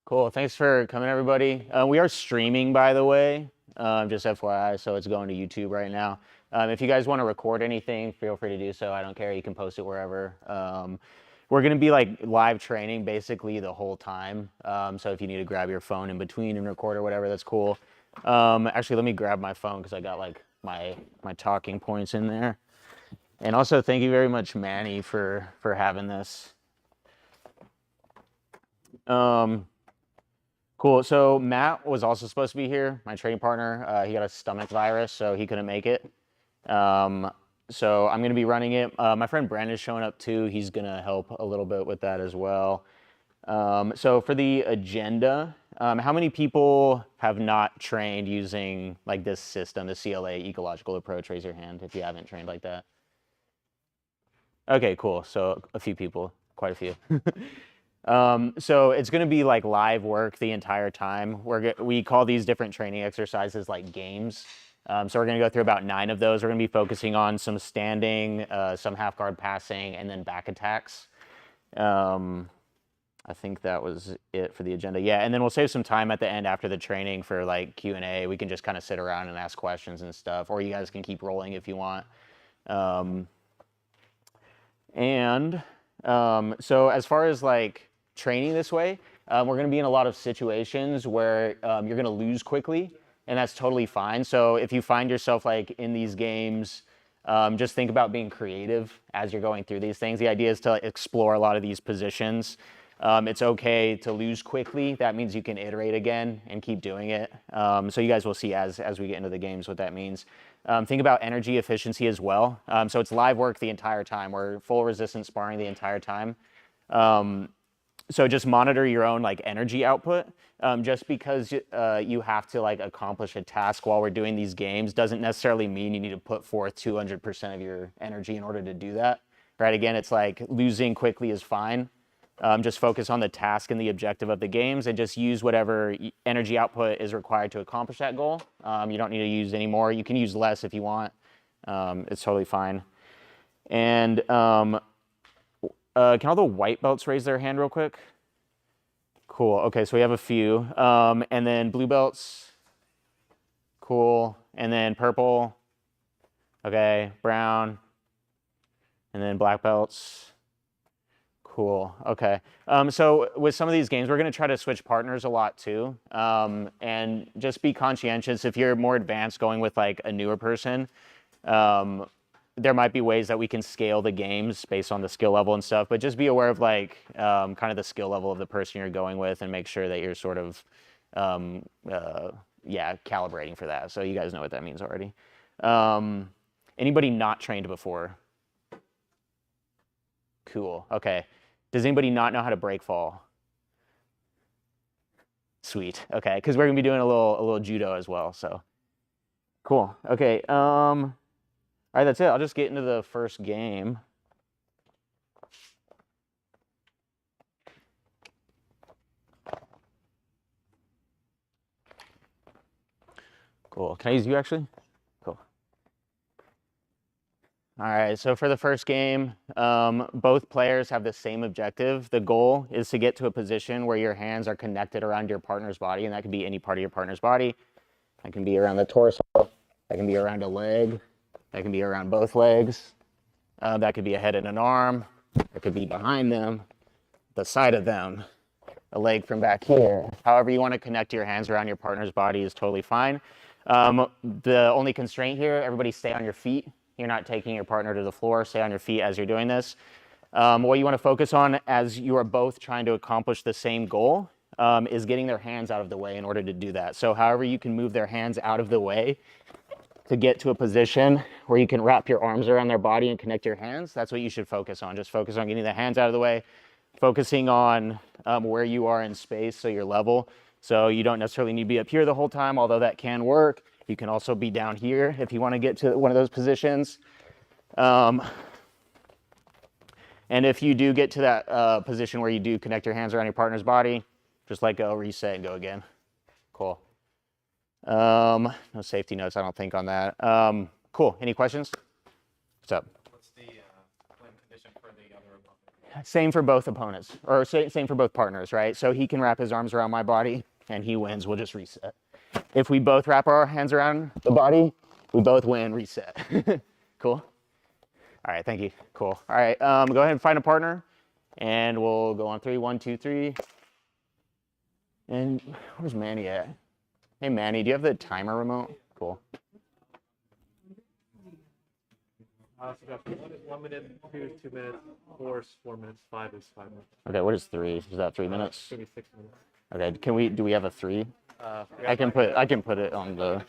Cool. Thanks for coming, everybody. We are streaming, by the way, just FYI, so it's going to YouTube right now. If you guys want to record anything, feel free to do so. I don't care. You can post it wherever. We're going to be like live training basically the whole time. So if you need to grab your phone in between and record or whatever, that's cool. Actually, let me grab my phone because I got like my talking points in there. And also, thank you very much, Manny, for having this. Cool. So Matt was also supposed to be here, my training partner. He got a stomach virus, so he couldn't make it. So I'm going to be running it. My friend Brandon's showing up too. He's going to help a little bit with that as well. So for the agenda, how many people have not trained using like this system, the CLA ecological approach? Raise your hand if you haven't trained like that. Okay, cool. So a few people, quite a few. So it's going to be like live work the entire time. We call these different training exercises like games. So we're going to go through about 9 of those. We're going to be focusing on some standing, some half guard passing, and then back attacks. I think that was it for the agenda. Yeah, and then we'll save some time at the end after the training for like Q&A. We can just kind of sit around and ask questions and stuff, or you guys can keep rolling if you want. So as far as like training this way, we're going to be in a lot of situations where you're going to lose quickly, and that's totally fine. So if you find yourself like in these games, just think about being creative as you're going through these things. The idea is to explore a lot of these positions. It's okay to lose quickly. That means you can iterate again and keep doing it. So you guys will see as we get into the games what that means. Think about energy efficiency as well. So it's live work the entire time. We're full resistance sparring the entire time. So just monitor your own like energy output. Just because you have to like accomplish a task while we're doing these games doesn't necessarily mean you need to put forth 200% of your energy in order to do that. Right? Again, it's like losing quickly is fine. Just focus on the task and the objective of the games and just use whatever energy output is required to accomplish that goal. You don't need to use any more. You can use less if you want. It's totally fine. And can all the white belts raise their hand real quick? Cool. Okay, so we have a few. And then blue belts. Cool. And then purple. Okay, brown. And then black belts. Cool. Okay. So with some of these games, we're going to try to switch partners a lot too. And just be conscientious. If you're more advanced going with like a newer person, there might be ways that we can scale the games based on the skill level and stuff, but just be aware of like kind of the skill level of the person you're going with and make sure that you're sort of, calibrating for that. So you guys know what that means already. Anybody not trained before? Cool. Okay. Does anybody not know how to break fall? Sweet. Okay, because we're gonna be doing a little judo as well. So cool. Okay. All right, that's it. I'll just get into the first game. Cool. Can I use you actually? Cool. All right, so for the first game, both players have the same objective. The goal is to get to a position where your hands are connected around your partner's body, and that can be any part of your partner's body. That can be around the torso, that can be around a leg, that can be around both legs, that could be a head and an arm, that could be behind them, the side of them, a leg from back here. However you want to connect your hands around your partner's body is totally fine. The only constraint here, everybody stay on your feet. You're not taking your partner to the floor. Stay on your feet as you're doing this. What you want to focus on as you are both trying to accomplish the same goal is getting their hands out of the way in order to do that. So however you can move their hands out of the way to get to a position where you can wrap your arms around their body and connect your hands, that's what you should focus on. Just focus on getting the hands out of the way, focusing on where you are in space, so you're level. So you don't necessarily need to be up here the whole time, although that can work. You can also be down here if you want to get to one of those positions. And if you do get to that position where you do connect your hands around your partner's body, just let go, reset, and go again. Cool. No safety notes, I don't think, on that. Cool. Any questions? What's up? What's the win condition for the other opponent? Same for both opponents, or same for both partners, right? So he can wrap his arms around my body and he wins, we'll just reset. If we both wrap our hands around the body, we both win, reset. Cool? All right, thank you, cool. All right, go ahead and find a partner and we'll go on 3, 1, 2, 3. And where's Manny at? Hey Manny, do you have the timer remote? Cool. So got 1 is 1 minute, 2 is 2 minutes, 4 is 4 minutes, 5 is 5 minutes. Okay, what is 3? Is that 3 minutes? It's gonna be 6 minutes. Okay, do we have a 3? I can put it on the.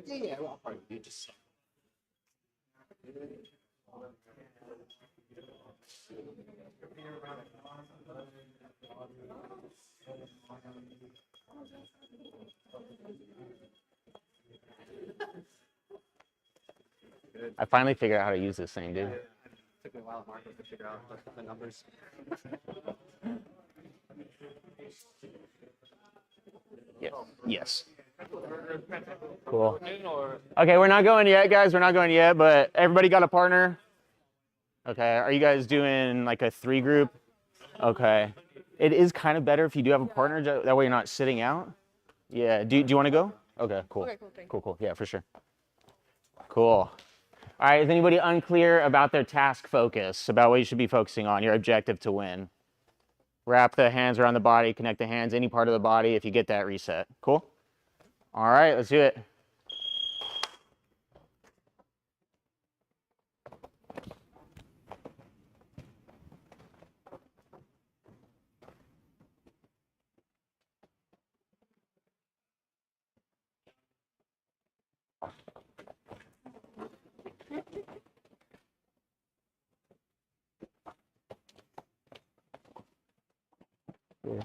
Yeah, well, I'll probably do just. I finally figured out how to use this thing, dude. It took me a while, Marcus, to figure out the numbers. Yes. Yes. Cool. Okay, we're not going yet, guys. We're not going yet, but everybody got a partner? Okay, are you guys doing like a 3 group? Okay. It is kind of better if you do have a partner, that way you're not sitting out. Yeah, do you want to go? Okay, cool. Okay, cool, Cool, yeah, for sure. Cool. All right, is anybody unclear about their task focus, about what you should be focusing on, your objective to win? Wrap the hands around the body, connect the hands, any part of the body. If you get that, reset. Cool? All right, let's do it. Yeah.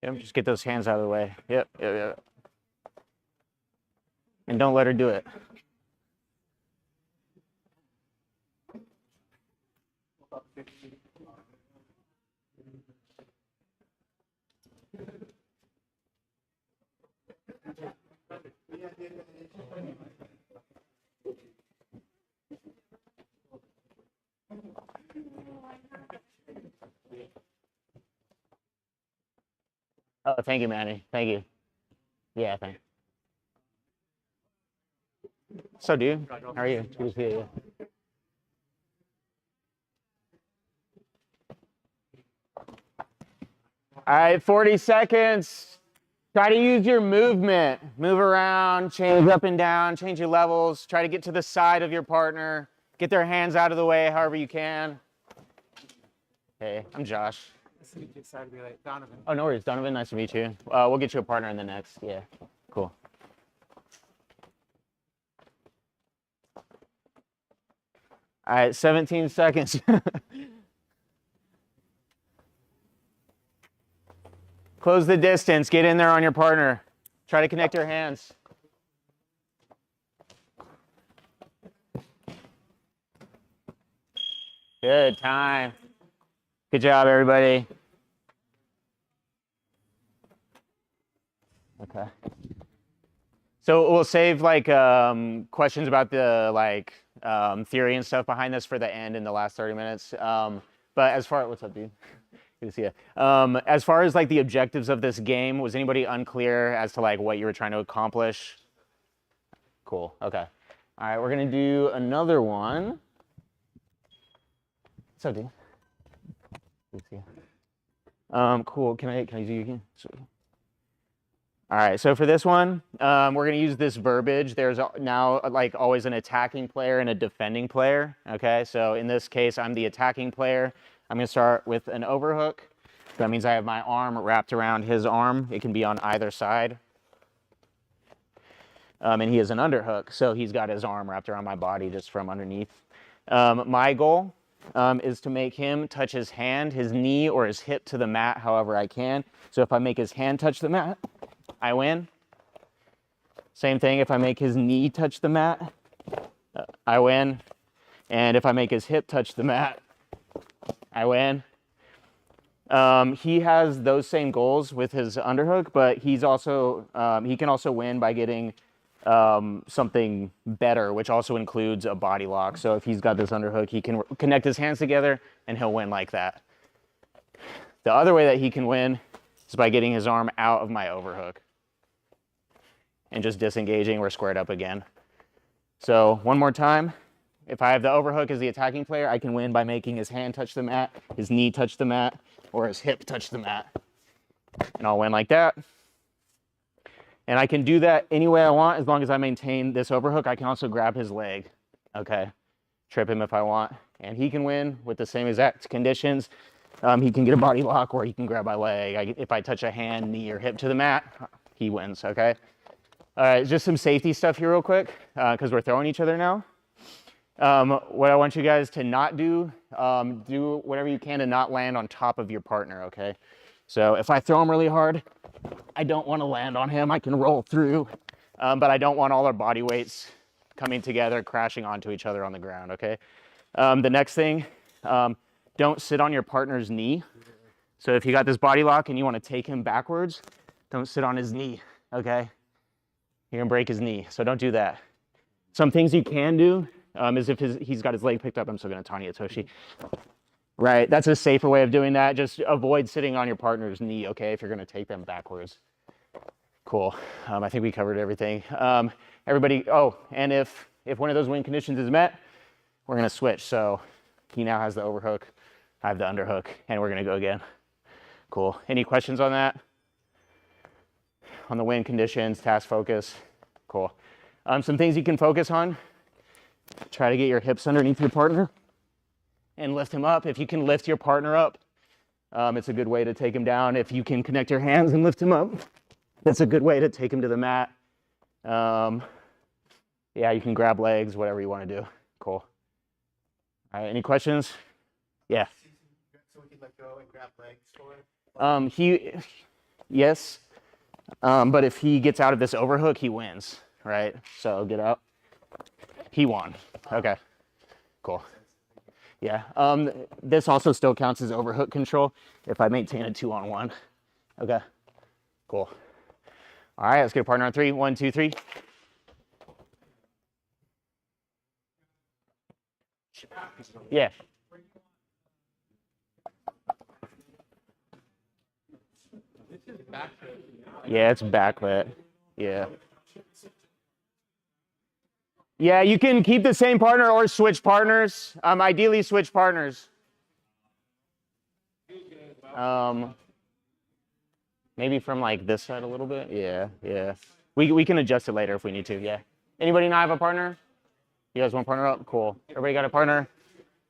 Yep, just get those hands out of the way. Yep. And don't let her do it. Oh, thank you, Manny. Thank you. Yeah, thank you. So, dude, how are you? Good to see you. All right, 40 seconds. Try to use your movement. Move around, change up and down, change your levels. Try to get to the side of your partner. Get their hands out of the way however you can. Hey, I'm Josh. Nice to meet you. Sorry to be late. Donovan. Oh, no worries. Donovan, nice to meet you. We'll get you a partner in the next. Yeah, cool. All right, 17 seconds. Close the distance. Get in there on your partner. Try to connect your hands. Good time. Good job, everybody. Okay. So we'll save like questions about the like theory and stuff behind this for the end in the last 30 minutes. But as far, what's up, dude? Good to see you. As far as like the objectives of this game, was anybody unclear as to like what you were trying to accomplish? Cool. Okay. All right, we're gonna do another one. What's up, dude? Good to see you. Cool. Can I use you again? Sweet. All right, so for this one, we're going to use this verbiage. There's now like always an attacking player and a defending player, okay? So in this case, I'm the attacking player. I'm going to start with an overhook. That means I have my arm wrapped around his arm. It can be on either side. And he has an underhook, so he's got his arm wrapped around my body just from underneath. My goal is to make him touch his hand, his knee, or his hip to the mat however I can. So if I make his hand touch the mat, I win. Same thing if I make his knee touch the mat, I win. And if I make his hip touch the mat, I win. He has those same goals with his underhook, but he's also he can also win by getting something better, which also includes a body lock. So if he's got this underhook, he can connect his hands together and he'll win like that. The other way that he can win is by getting his arm out of my overhook and just disengaging. We're squared up again. So one more time. If I have the overhook as the attacking player, I can win by making his hand touch the mat, his knee touch the mat, or his hip touch the mat. And I'll win like that. And I can do that any way I want as long as I maintain this overhook. I can also grab his leg, okay? Trip him if I want. And he can win with the same exact conditions. He can get a body lock or he can grab my leg. If I touch a hand, knee, or hip to the mat, he wins, okay? All right, just some safety stuff here real quick because we're throwing each other now. What I want you guys to not do, do whatever you can to not land on top of your partner, okay? So if I throw him really hard, I don't want to land on him. I can roll through, but I don't want all our body weights coming together, crashing onto each other on the ground, okay? The next thing, don't sit on your partner's knee. So if you got this body lock and you want to take him backwards, don't sit on his knee, okay? You're gonna break his knee, so don't do that. Some things you can do is if he's got his leg picked up, I'm still gonna Tanya Toshi. Right, that's a safer way of doing that. Just avoid sitting on your partner's knee, okay, if you're gonna take them backwards. Cool, I think we covered everything. Everybody, oh, and if one of those win conditions is met, we're gonna switch. So he now has the overhook, I have the underhook, and we're gonna go again. Cool, any questions on that? On the win conditions, task focus, cool. Some things you can focus on. Try to get your hips underneath your partner and lift him up. If you can lift your partner up, it's a good way to take him down. If you can connect your hands and lift him up, that's a good way to take him to the mat. Yeah, you can grab legs, whatever you want to do. Cool. All right, any questions? Yeah. So we can let go and grab legs for it? Yes. But if he gets out of this overhook, he wins, right? So get out. He won. Okay, cool. Yeah, this also still counts as overhook control if I maintain a 2-on-1. Okay, cool. All right, let's get a partner on 3. 1, 2, 3. Yeah. Yeah, it's backlit. Yeah. Yeah, you can keep the same partner or switch partners. Ideally, switch partners. Maybe from like this side a little bit. Yeah, yeah. We can adjust it later if we need to. Yeah. Anybody not have a partner? You guys want partner up? Cool. Everybody got a partner?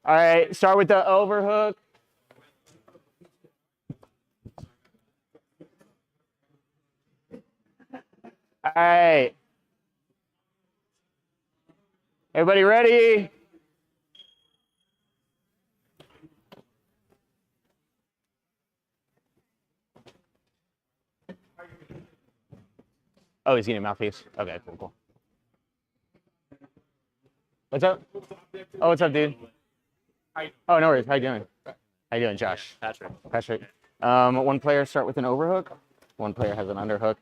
All right. Start with the overhook. All right. Everybody ready? Oh, he's getting a mouthpiece. Okay, cool, cool. What's up? Oh, what's up, dude? Oh, no worries. How you doing? How you doing, Josh? Patrick. Patrick. One player start with an overhook. one player has an underhook.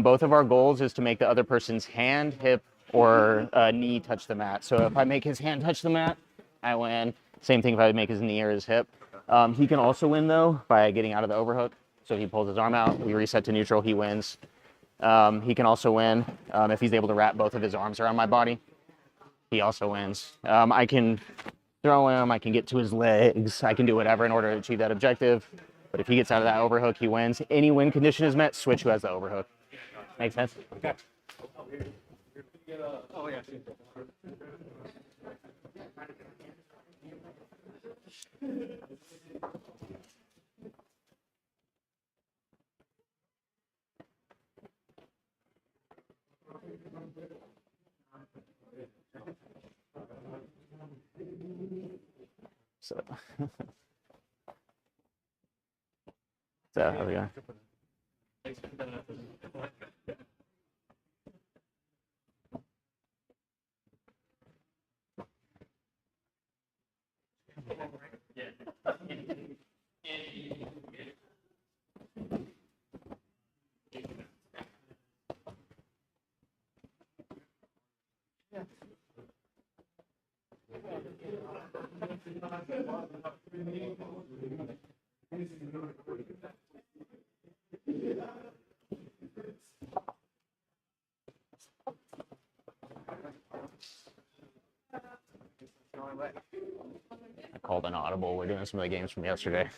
Both of our goals is to make the other person's hand, hip, or knee touch the mat. So if I make his hand touch the mat, I win. Same thing if I make his knee or his hip. He can also win, though, by getting out of the overhook. So he pulls his arm out, we reset to neutral, he wins. He can also win if he's able to wrap both of his arms around my body. He also wins. I can throw him, I can get to his legs, I can do whatever in order to achieve that objective. But if he gets out of that overhook, he wins. Any win condition is met, switch who has the overhook. Make sense? Okay. Oh, yeah. So, so how's it going? I called an audible. We're doing some of the games from yesterday.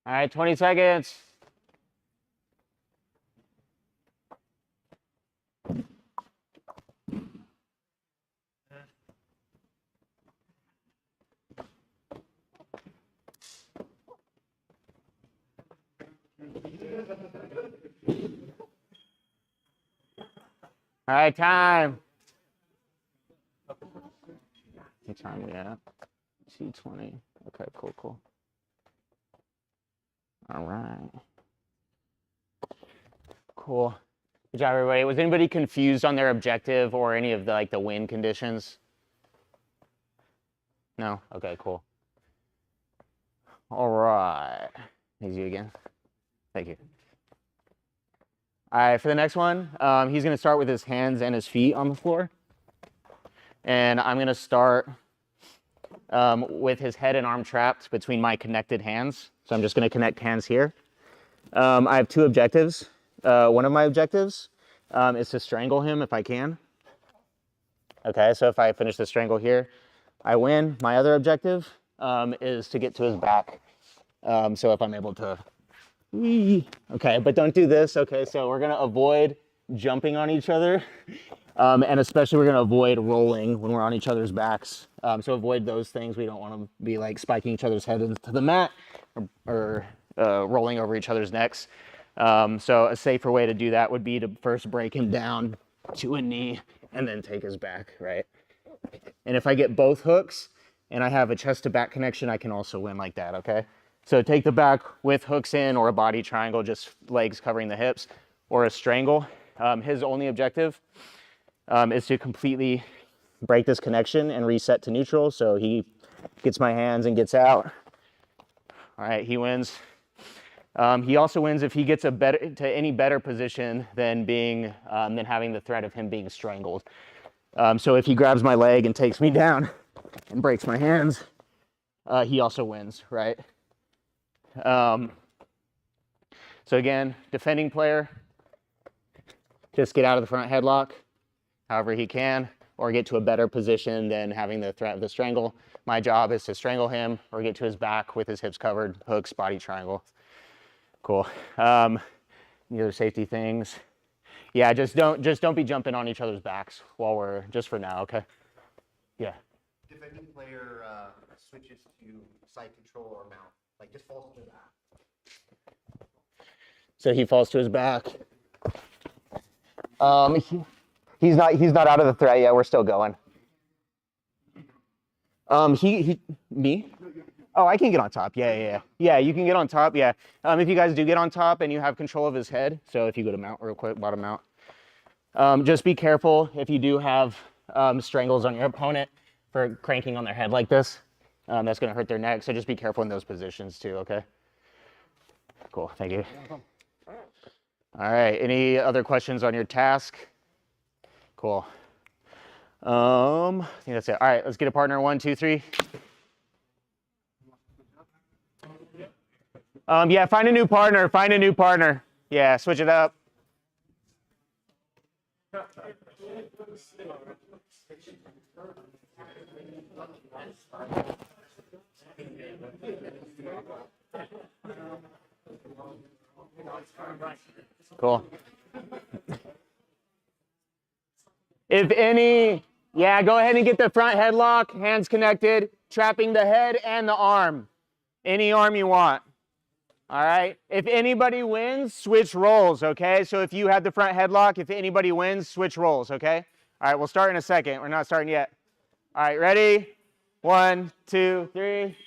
All right, 20 seconds. All right, time. What time we at? 2:20. Okay, cool. All right. Cool. Good job, everybody. Was anybody confused on their objective or any of the win conditions? No? Okay, cool. All right. Here's you again. Thank you. All right, for the next one, he's going to start with his hands and his feet on the floor. And I'm going to start with his head and arm trapped between my connected hands. So I'm just going to connect hands here. I have two objectives. One of my objectives is to strangle him if I can. Okay, so if I finish the strangle here, I win. My other objective is to get to his back. So if I'm able to... Okay, but don't do this. Okay, so we're gonna avoid jumping on each other, and especially we're gonna avoid rolling when we're on each other's backs. So avoid those things. We don't want to be like spiking each other's head into the mat or rolling over each other's necks. So a safer way to do that would be to first break him down to a knee and then take his back, right? And if I get both hooks and I have a chest to back connection, I can also win like that, okay? So take the back with hooks in, or a body triangle, just legs covering the hips, or a strangle. His only objective is to completely break this connection and reset to neutral. So he gets my hands and gets out. All right, he wins. He also wins if he gets to any better position than having the threat of him being strangled. So if he grabs my leg and takes me down and breaks my hands, he also wins, right? So again, defending player, just get out of the front headlock however he can, or get to a better position than having the threat of the strangle. My job is to strangle him or get to his back with his hips covered, hooks, body triangle. Cool. The other safety things. Yeah, just don't be jumping on each other's backs while just for now, okay? Yeah. defending player switches to side control or mount, like just falls to that. So he falls to his back. He's not out of the threat yet. We're still going. Me? Oh, I can get on top. Yeah, you can get on top. Yeah. If you guys do get on top and you have control of his head, so if you go to mount real quick, bottom mount. Just be careful if you do have strangles on your opponent for cranking on their head like this. That's going to hurt their neck. So just be careful in those positions too. Okay. Cool. Thank you. All right. Any other questions on your task? Cool. I think that's it. All right. Let's get a partner. 1, 2, 3. Yeah. Find a new partner. Find a new partner. Yeah. Switch it up. Cool. If any, yeah, go ahead and get the front headlock, hands connected, trapping the head and the arm. Any arm you want. All right. If anybody wins, switch roles, okay? So if you had the front headlock, if anybody wins, switch roles, okay? All right, we'll start in a second. We're not starting yet. All right, ready? 1, 2, 3.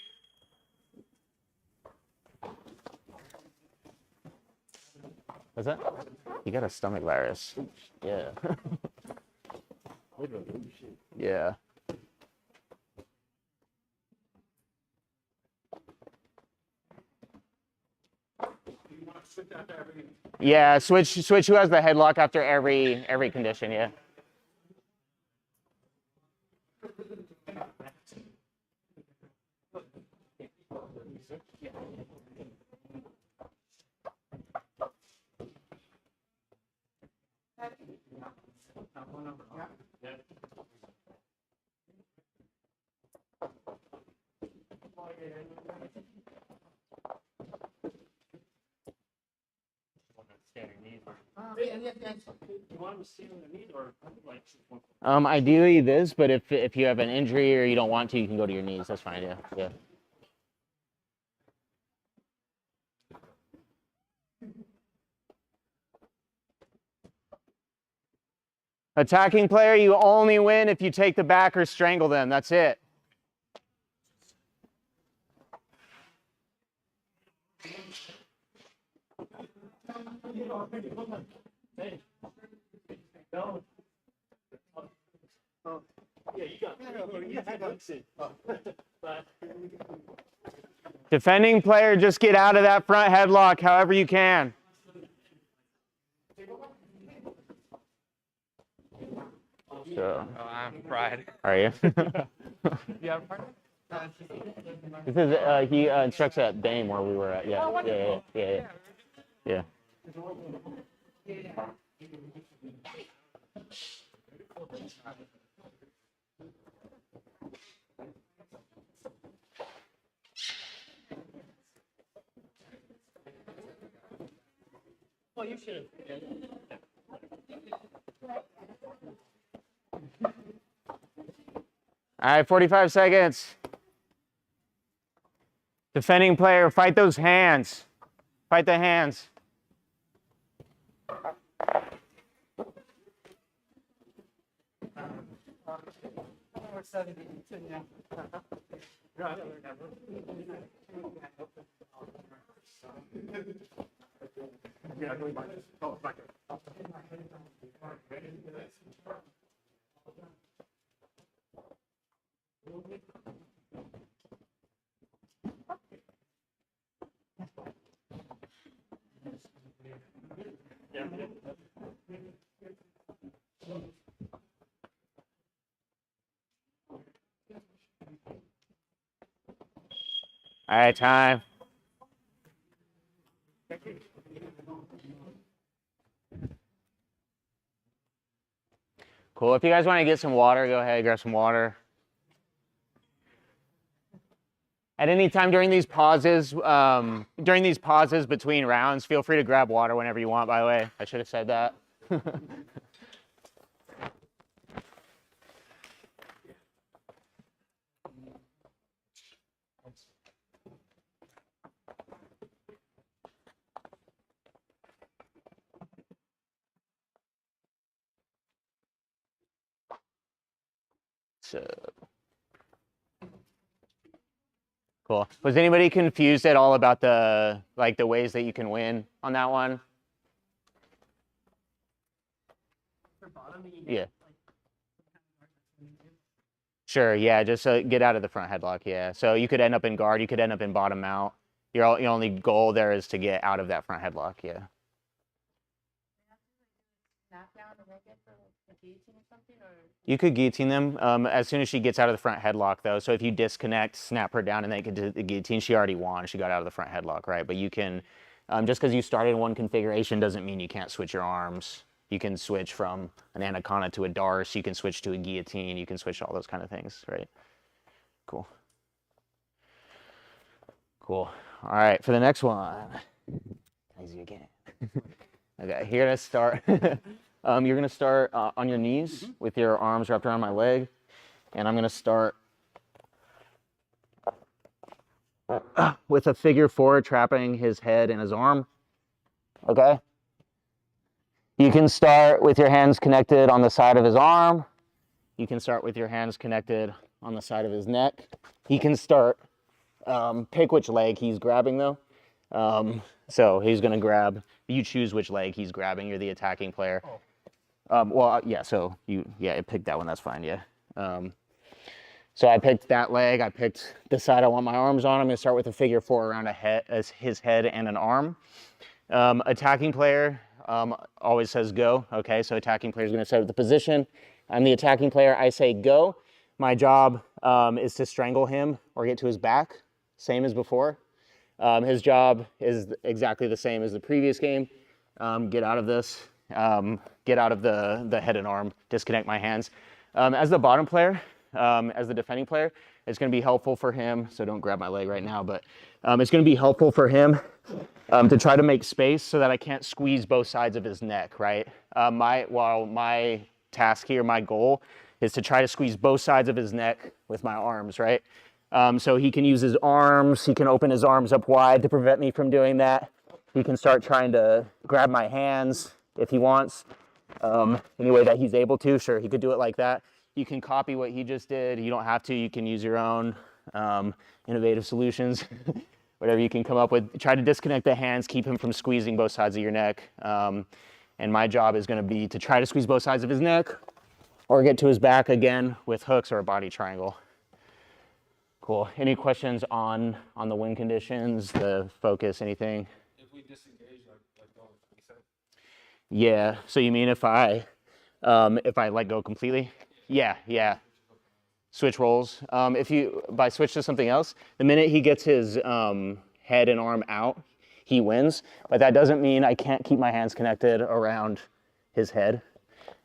What's that? You got a stomach virus. Yeah. Yeah. Yeah, switch who has the headlock after every condition, yeah. Ideally this, but if you have an injury or you don't want to, you can go to your knees. That's fine, yeah. Attacking player, you only win if you take the back or strangle them. That's it. Defending player, just get out of that front headlock however you can. So, I'm fried. are you? You have a partner? This is he instructs at Dame where we were at. Yeah. Well, you should have. All right, 45 seconds. Defending player, fight those hands. Fight the hands. All right, time. Cool. If you guys want to get some water, go ahead, grab some water. At any time during these pauses between rounds, feel free to grab water whenever you want, by the way. I should have said that. So, cool. Was anybody confused at all about the ways that you can win on that one? Yeah. Sure, yeah, just get out of the front headlock, yeah. So you could end up in guard, you could end up in bottom mount. Your only goal there is to get out of that front headlock, yeah. You could guillotine them as soon as she gets out of the front headlock, though. So if you disconnect, snap her down, and then get to the guillotine, she already won. She got out of the front headlock, right? But you can, just because you started in one configuration doesn't mean you can't switch your arms. You can switch from an anaconda to a darce. You can switch to a guillotine. You can switch all those kind of things, right? Cool. Cool. All right, for the next one. Easy again. Okay, here to start. You're going to start on your knees with your arms wrapped around my leg. And I'm going to start with a figure four, trapping his head and his arm. Okay? You can start with your hands connected on the side of his arm. You can start with your hands connected on the side of his neck. He can start, pick which leg he's grabbing though. So he's gonna grab, you choose which leg he's grabbing, you're the attacking player. Yeah, so pick that one, that's fine, yeah. So I picked that leg, I picked the side I want my arms on. I'm gonna start with a figure four around his head and an arm. Attacking player, always says go, okay? So attacking player is gonna set up the position. I'm the attacking player, I say go. My job is to strangle him or get to his back, same as before. His job is exactly the same as the previous game. Get out of this, get out of the head and arm, disconnect my hands. As the bottom player, as the defending player, it's gonna be helpful for him, so don't grab my leg right now, but it's gonna be helpful for him to try to make space so that I can't squeeze both sides of his neck, right? My task here, my goal, is to try to squeeze both sides of his neck with my arms, right? So he can use his arms, he can open his arms up wide to prevent me from doing that. He can start trying to grab my hands if he wants, any way that he's able to. Sure, he could do it like that. You can copy what he just did. You don't have to, you can use your own innovative solutions. Whatever you can come up with. Try to disconnect the hands, keep him from squeezing both sides of your neck. And my job is gonna be to try to squeeze both sides of his neck or get to his back again with hooks or a body triangle. Cool. Any questions on the win conditions, the focus, anything? If we disengage, like go, you said? Yeah. So you mean if I let go completely? Yeah. Switch roles. If I switch to something else, the minute he gets his head and arm out, he wins. But that doesn't mean I can't keep my hands connected around his head.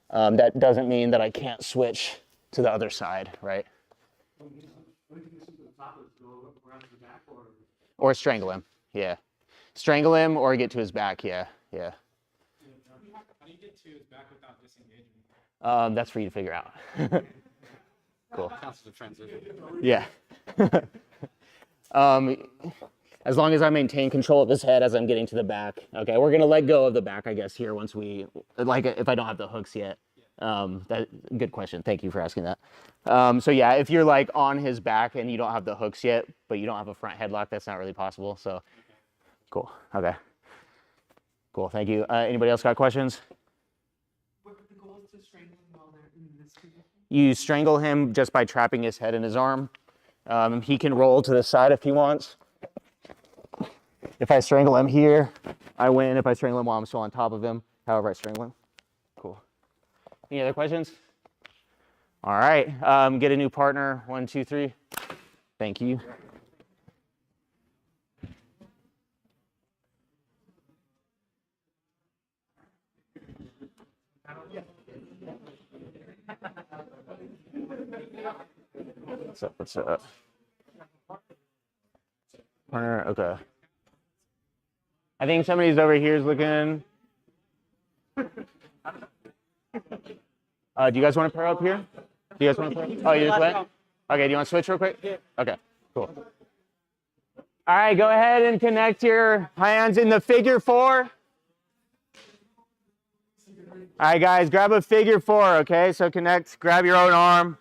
That doesn't mean that I can't switch to the other side, right? Or strangle him, yeah. Strangle him or get to his back, yeah. How do you get to his back without disengaging? That's for you to figure out. Cool. Counts as a transition. Yeah. As long as I maintain control of his head as I'm getting to the back. Okay, we're gonna let go of the back, I guess, here once we, if I don't have the hooks yet. Good question, thank you for asking that. So yeah, if you're like on his back and you don't have the hooks yet, but you don't have a front headlock, that's not really possible, so. Cool, okay. Cool, thank you. Anybody else got questions? What the goal is to strangle him while they're in this position? You strangle him just by trapping his head in his arm. He can roll to the side if he wants. If I strangle him here, I win. If I strangle him while I'm still on top of him, however I strangle him. Cool. Any other questions? All right, get a new partner. 1, 2, 3. Thank you. What's up? Partner, okay. I think somebody's over here is looking. Do you guys want to pair up here? Do you guys want to pair? Oh, you just went? Okay, do you want to switch real quick? Yeah. Okay, cool. All right, go ahead and connect your hands in the figure 4. All right, guys, grab a figure 4, okay? So connect, grab your own arm.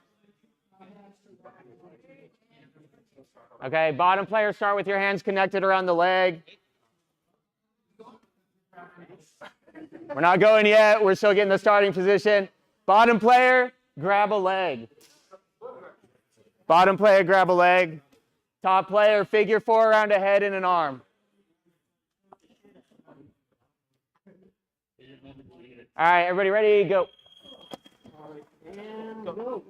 Okay, bottom player, start with your hands connected around the leg. We're not going yet. We're still getting the starting position. Bottom player, grab a leg. Bottom player, grab a leg. Top player, figure 4 around a head and an arm. All right, everybody ready? Go. And go.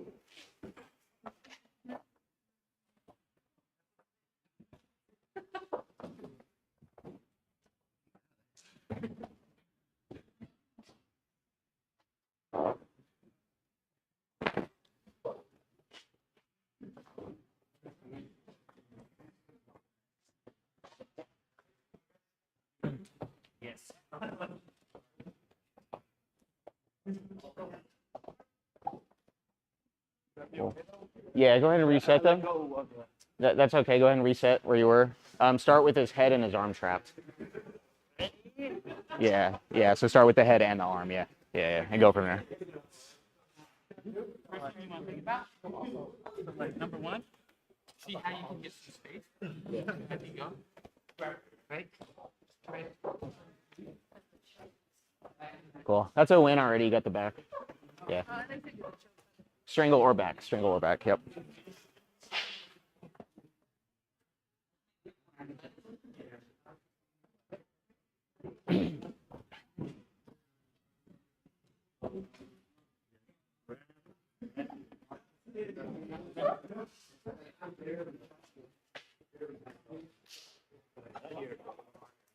Yes. Cool. Yeah, go ahead and reset them. That's okay. Go ahead and reset where you were. Start with his head and his arm trapped. Yeah, yeah. So start with the head and the arm. Yeah, yeah, yeah. And go from there. First thing you want to think about, like number one, see how you can get some space. There you go. Right? Right. Cool. That's a win already. You got the back. Yeah. Strangle or back. Strangle or back. Yep.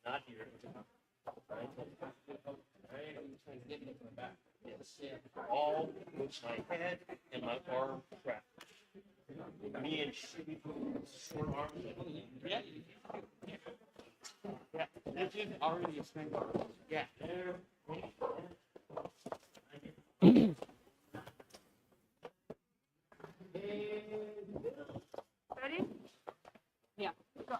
Not here. All with my head and my arm trapped. Me and short arms. Yeah. Yeah. This is already a strangle. Yeah. Ready? Yeah. Go.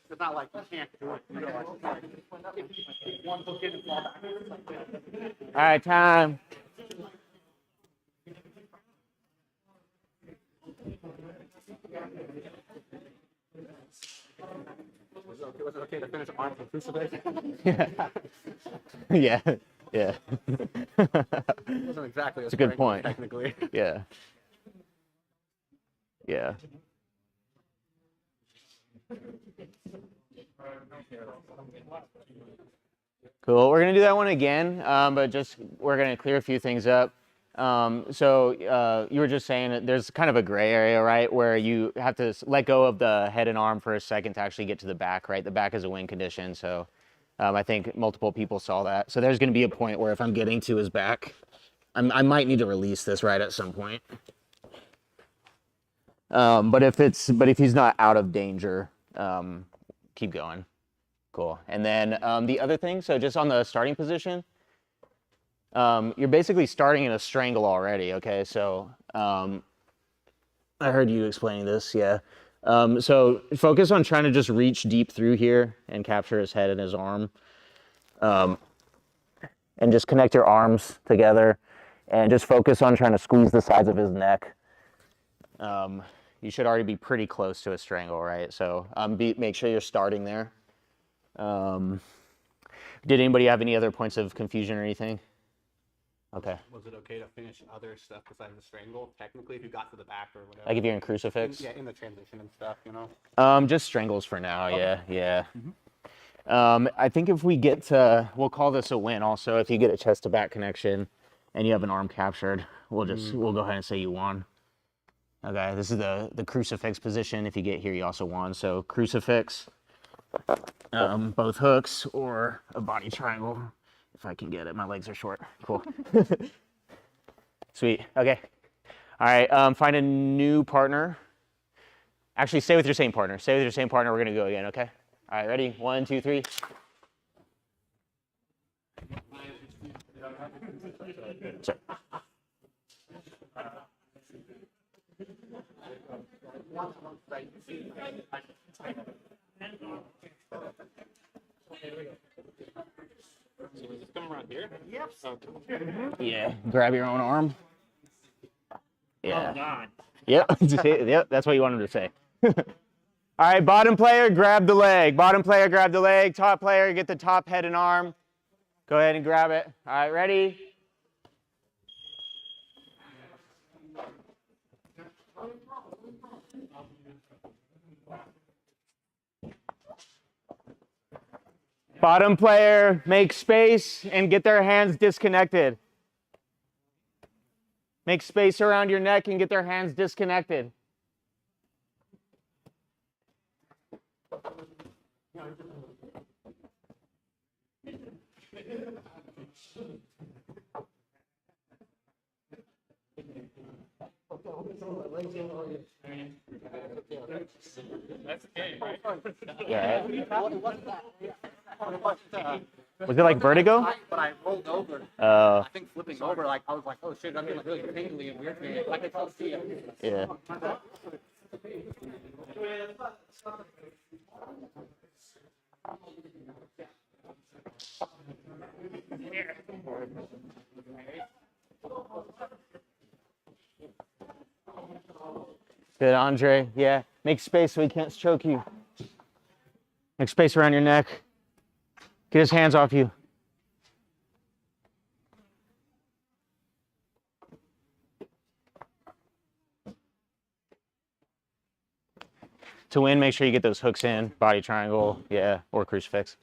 It's not like you can't do it. You know, like, one hook in and fall back. All right, time. Was it okay to finish arm from crucifix? Yeah, yeah. It wasn't exactly It's a good point. technically. Yeah. Yeah. Cool. We're gonna do that one again, but just we're gonna clear a few things up. So you were just saying that there's kind of a gray area, right, where you have to let go of the head and arm for a second to actually get to the back, right? The back is a win condition, so I think multiple people saw that. So there's gonna be a point where if I'm getting to his back, I might need to release this right at some point. But if he's not out of danger, keep going. Cool. And then the other thing, so just on the starting position, you're basically starting in a strangle already, okay? So I heard you explaining this, yeah. So focus on trying to just reach deep through here and capture his head and his arm. And just connect your arms together and just focus on trying to squeeze the sides of his neck. You should already be pretty close to a strangle, right? So make sure you're starting there. Did anybody have any other points of confusion or anything? Okay. Was it okay to finish other stuff besides the strangle? Technically, if you got to the back or whatever. Like if you're in crucifix? Yeah, in the transition and stuff, you know. Just strangles for now. Yeah. I think if we get to, we'll call this a win. Also, if you get a chest to back connection, and you have an arm captured, we'll go ahead and say you won. Okay, this is the crucifix position. If you get here, you also won. So crucifix, both hooks or a body triangle. If I can get it, my legs are short. Cool. Sweet. Okay. All right. Find a new partner. Actually, stay with your same partner. Stay with your same partner. We're gonna go again. Okay. All right. Ready? 1, 2, 3. Sorry. So is this coming around here? Yep. Okay. Yeah. Grab your own arm. Yeah. Oh God. Yep. Yep. That's what you want him to say. All right. Bottom player, grab the leg. Bottom player, grab the leg. Top player, get the top head and arm. Go ahead and grab it. All right. Ready? Bottom player, make space and get their hands disconnected. Make space around your neck and get their hands disconnected. That's okay, right? Yeah. Was it like vertigo? But I rolled over. Uh, I think flipping over, like I was like, oh shit, I'm getting like really tingly and weird. Like I told you. yeah. Good, Andre. Yeah. Make space so he can't choke you. Make space around your neck. Get his hands off you. To win, make sure you get those hooks in, body triangle, yeah, or crucifix.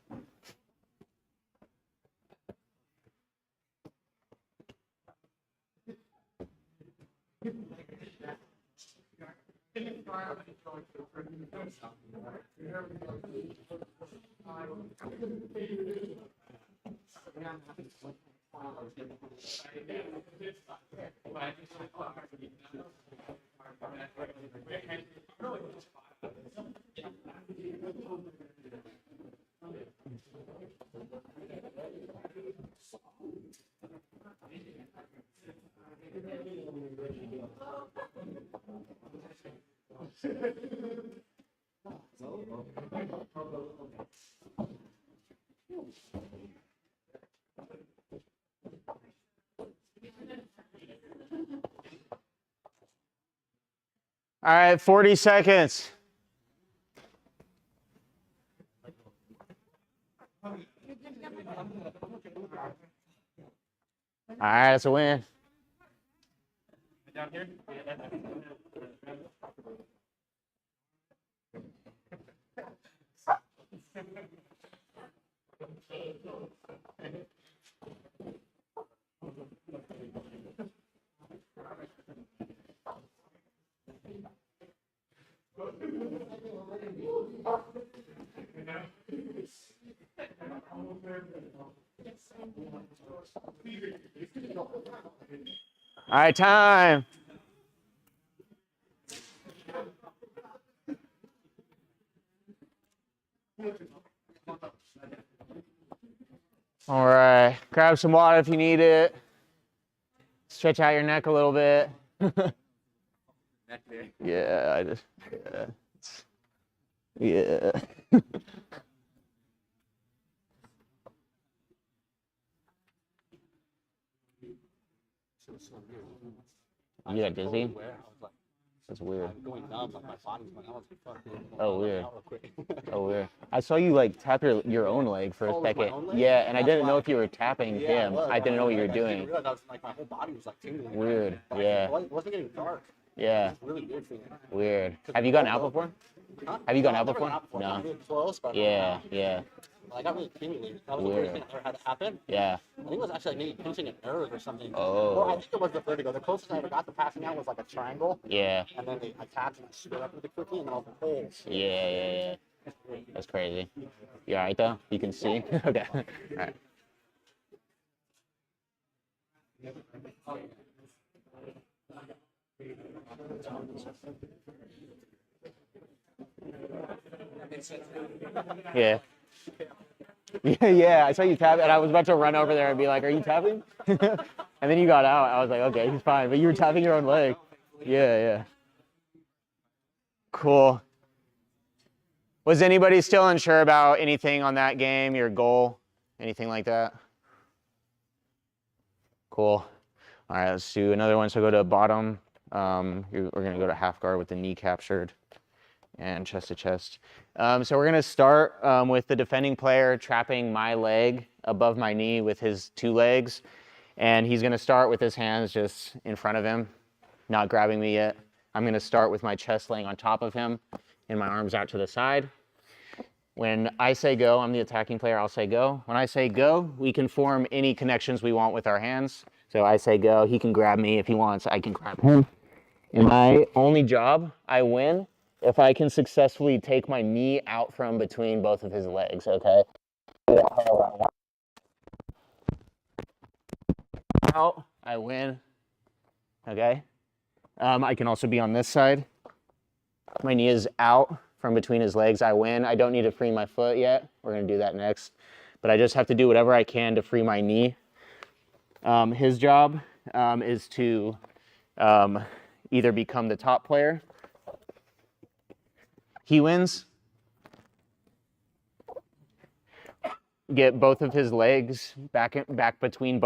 All right, 40 seconds. All right, that's a win. Down here? All right, time. All right, grab some water if you need it. Stretch out your neck a little bit. Yeah, I just, yeah. You got dizzy? That's weird. I'm going numb, like my body's going, oh, fuck, dude. Oh, weird. Out real quick. Oh, weird. I saw you like tap your own leg for a Oh, with my second. own leg? Yeah, and I That's didn't know why- if you were tapping Yeah, him. was. I didn't know what you were I didn't doing. realize I was, like, my whole body was like tingling. Weird. But Yeah. It wasn't getting dark. Yeah. It's really weird feeling. Weird. Have you gone out before? Huh? Have you gone No, out I've never before? gone out No. I'm really close, but Yeah. Yeah. I got really tingly. That was the Weird. first thing that ever had to happen. Yeah. I think it was actually like maybe pinching a nerve or something. Oh. Or I think it was the vertigo. The closest I ever got to passing out was like a triangle. Yeah. And then I tapped and I stood up really quickly and then I was like, oh. Yeah. Yeah. Yeah. That's crazy. You all right though? You can see? Okay. All right. Yeah. Yeah, I saw you tap, and I was about to run over there and be like, "Are you tapping?" And then you got out. I was like, "Okay, he's fine." But you were tapping your own leg. Yeah, yeah. Cool. Was anybody still unsure about anything on that game? Your goal, anything like that? Cool. All right, let's do another one. So go to bottom. We're gonna go to half guard with the knee captured and chest to chest. So we're gonna start with the defending player trapping my leg above my knee with his two legs. And he's gonna start with his hands just in front of him, not grabbing me yet. I'm gonna start with my chest laying on top of him and my arms out to the side. When I say go, I'm the attacking player, I'll say go. When I say go, we can form any connections we want with our hands. So I say go, he can grab me if he wants, I can grab him. And my only job, I win if I can successfully take my knee out from between both of his legs, okay? Out, I win, okay? I can also be on this side. My knee is out from between his legs, I win. I don't need to free my foot yet. We're gonna do that next. But I just have to do whatever I can to free my knee. His job is to either become the top player. He wins. Get both of his legs back between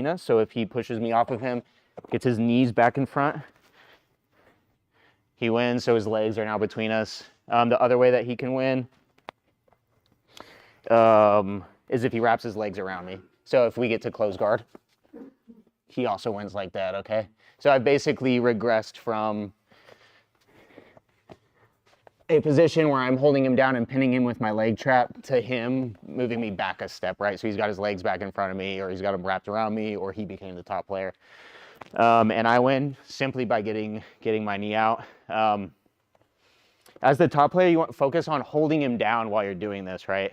us. So if he pushes me off of him, gets his knees back in front, he wins. So his legs are now between us. The other way that he can win is if he wraps his legs around me. So if we get to close guard, he also wins like that, okay? So I basically regressed from a position where I'm holding him down and pinning him with my leg trap to him moving me back a step, right? So he's got his legs back in front of me, or he's got them wrapped around me, or he became the top player. And I win simply by getting my knee out. As the top player, you want to focus on holding him down while you're doing this, right?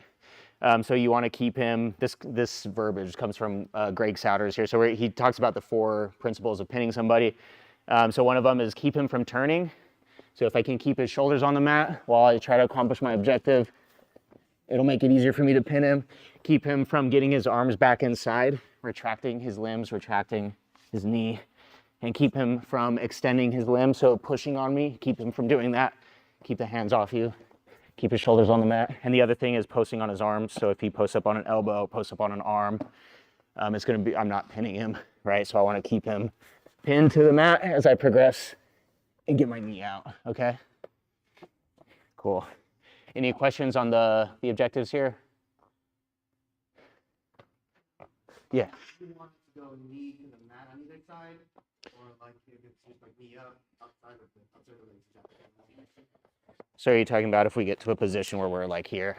So you want to keep him, this verbiage comes from Greg Souders here. So he talks about the 4 principles of pinning somebody. So one of them is keep him from turning. So if I can keep his shoulders on the mat while I try to accomplish my objective, it'll make it easier for me to pin him. Keep him from getting his arms back inside, retracting his limbs, retracting his knee, and keep him from extending his limbs, so pushing on me, keep him from doing that. Keep the hands off you, keep his shoulders on the mat. And the other thing is posting on his arms. So if he posts up on an elbow, posts up on an arm, it's gonna be, I'm not pinning him, right? So I wanna keep him pinned to the mat as I progress and get my knee out, okay? Cool. Any questions on the objectives here? Yeah. You want to go knee to the mat on either side, or like if it's just like knee up, outside of the legs. So are you talking about if we get to a position where we're like here?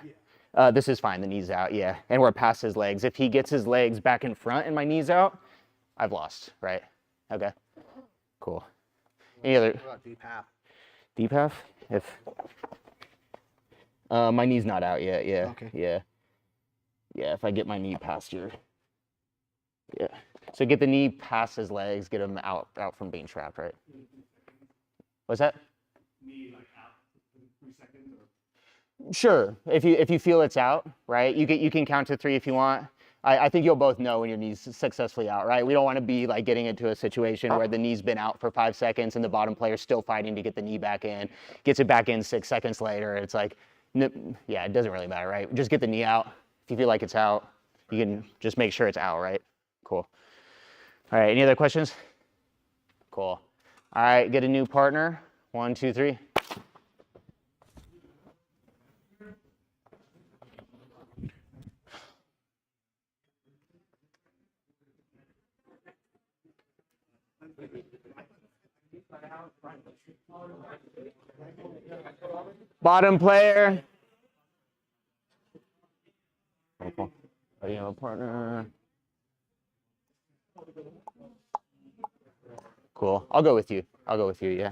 Yeah. This is fine, the knee's out, yeah. And we're past his legs. If he gets his legs back in front and my knee's out, I've lost, right? Okay, cool. Any other? What about deep half? Deep half? If my knee's not out yet, yeah. Okay. Yeah. Yeah, if I get my knee past your, yeah. So get the knee past his legs, get him out from being trapped, right? What's that? Knee like out for 3 seconds or? Sure. If you feel it's out, right? You can count to 3 if you want. I think you'll both know when your knee's successfully out, right? We don't want to be like getting into a situation where the knee's been out for 5 seconds and the bottom player's still fighting to get the knee back in, gets it back in 6 seconds later. It's like, yeah, it doesn't really matter, right? Just get the knee out. If you feel like it's out, you can just make sure it's out, right? Cool. All right, any other questions? Cool. All right, get a new partner. 1, 2, 3. Bottom player. Do you have a partner? Cool. I'll go with you. I'll go with you, yeah.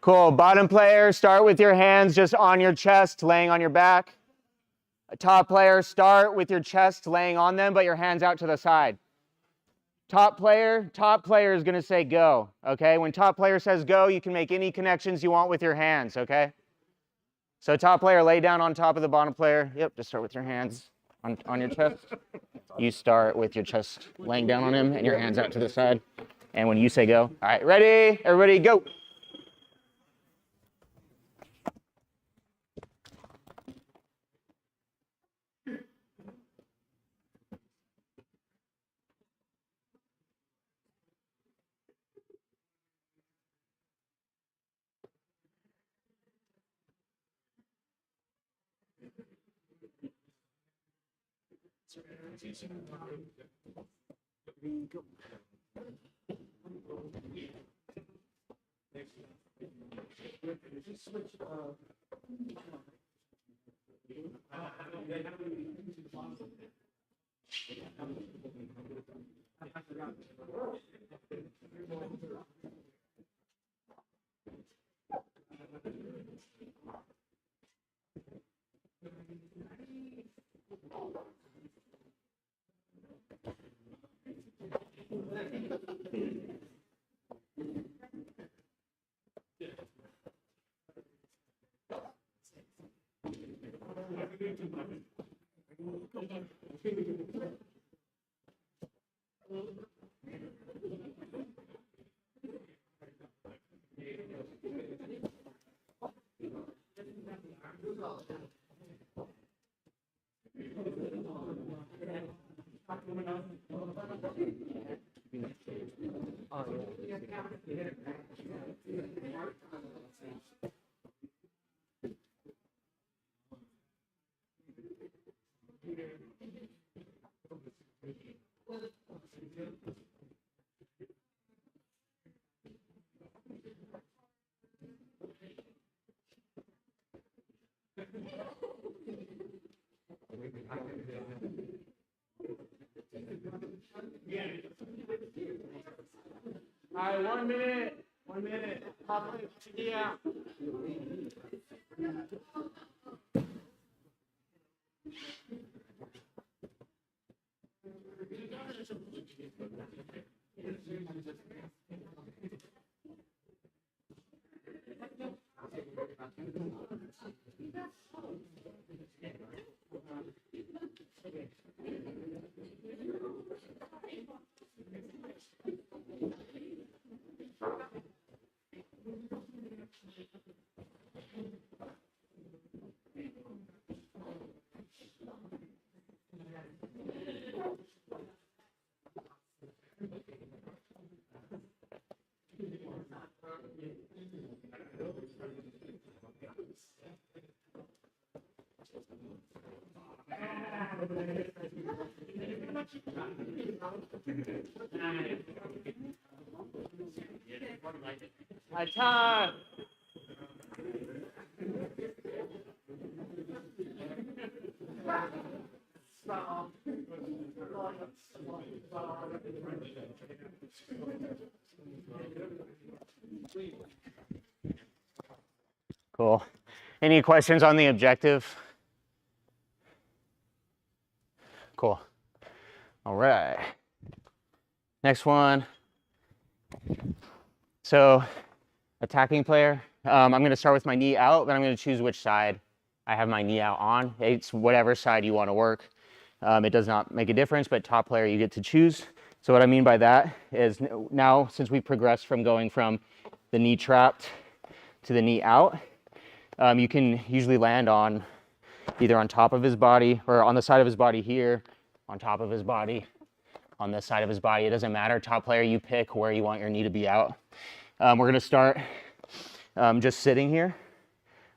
Cool. Bottom player, start with your hands just on your chest, laying on your back. A top player, start with your chest laying on them, but your hands out to the side. Top player is going to say go, okay? When top player says go, you can make any connections you want with your hands, okay? So top player, lay down on top of the bottom player. Yep, just start with your hands on your chest. You start with your chest laying down on him and your hands out to the side. And when you say go, all right, ready? Everybody go. All right, 1 minute. 1 minute. Yeah. My time. Cool. Any questions on the objective? Cool. All right. Next one. So, attacking player. I'm going to start with my knee out, but I'm going to choose which side I have my knee out on. It's whatever side you want to work. It does not make a difference, but top player you get to choose. So what I mean by that is now, since we progressed from going from the knee trapped to the knee out, you can usually land on either on top of his body or on the side of his body here, on top of his body, on this side of his body. It doesn't matter. Top player, you pick where you want your knee to be out. We're gonna start just sitting here,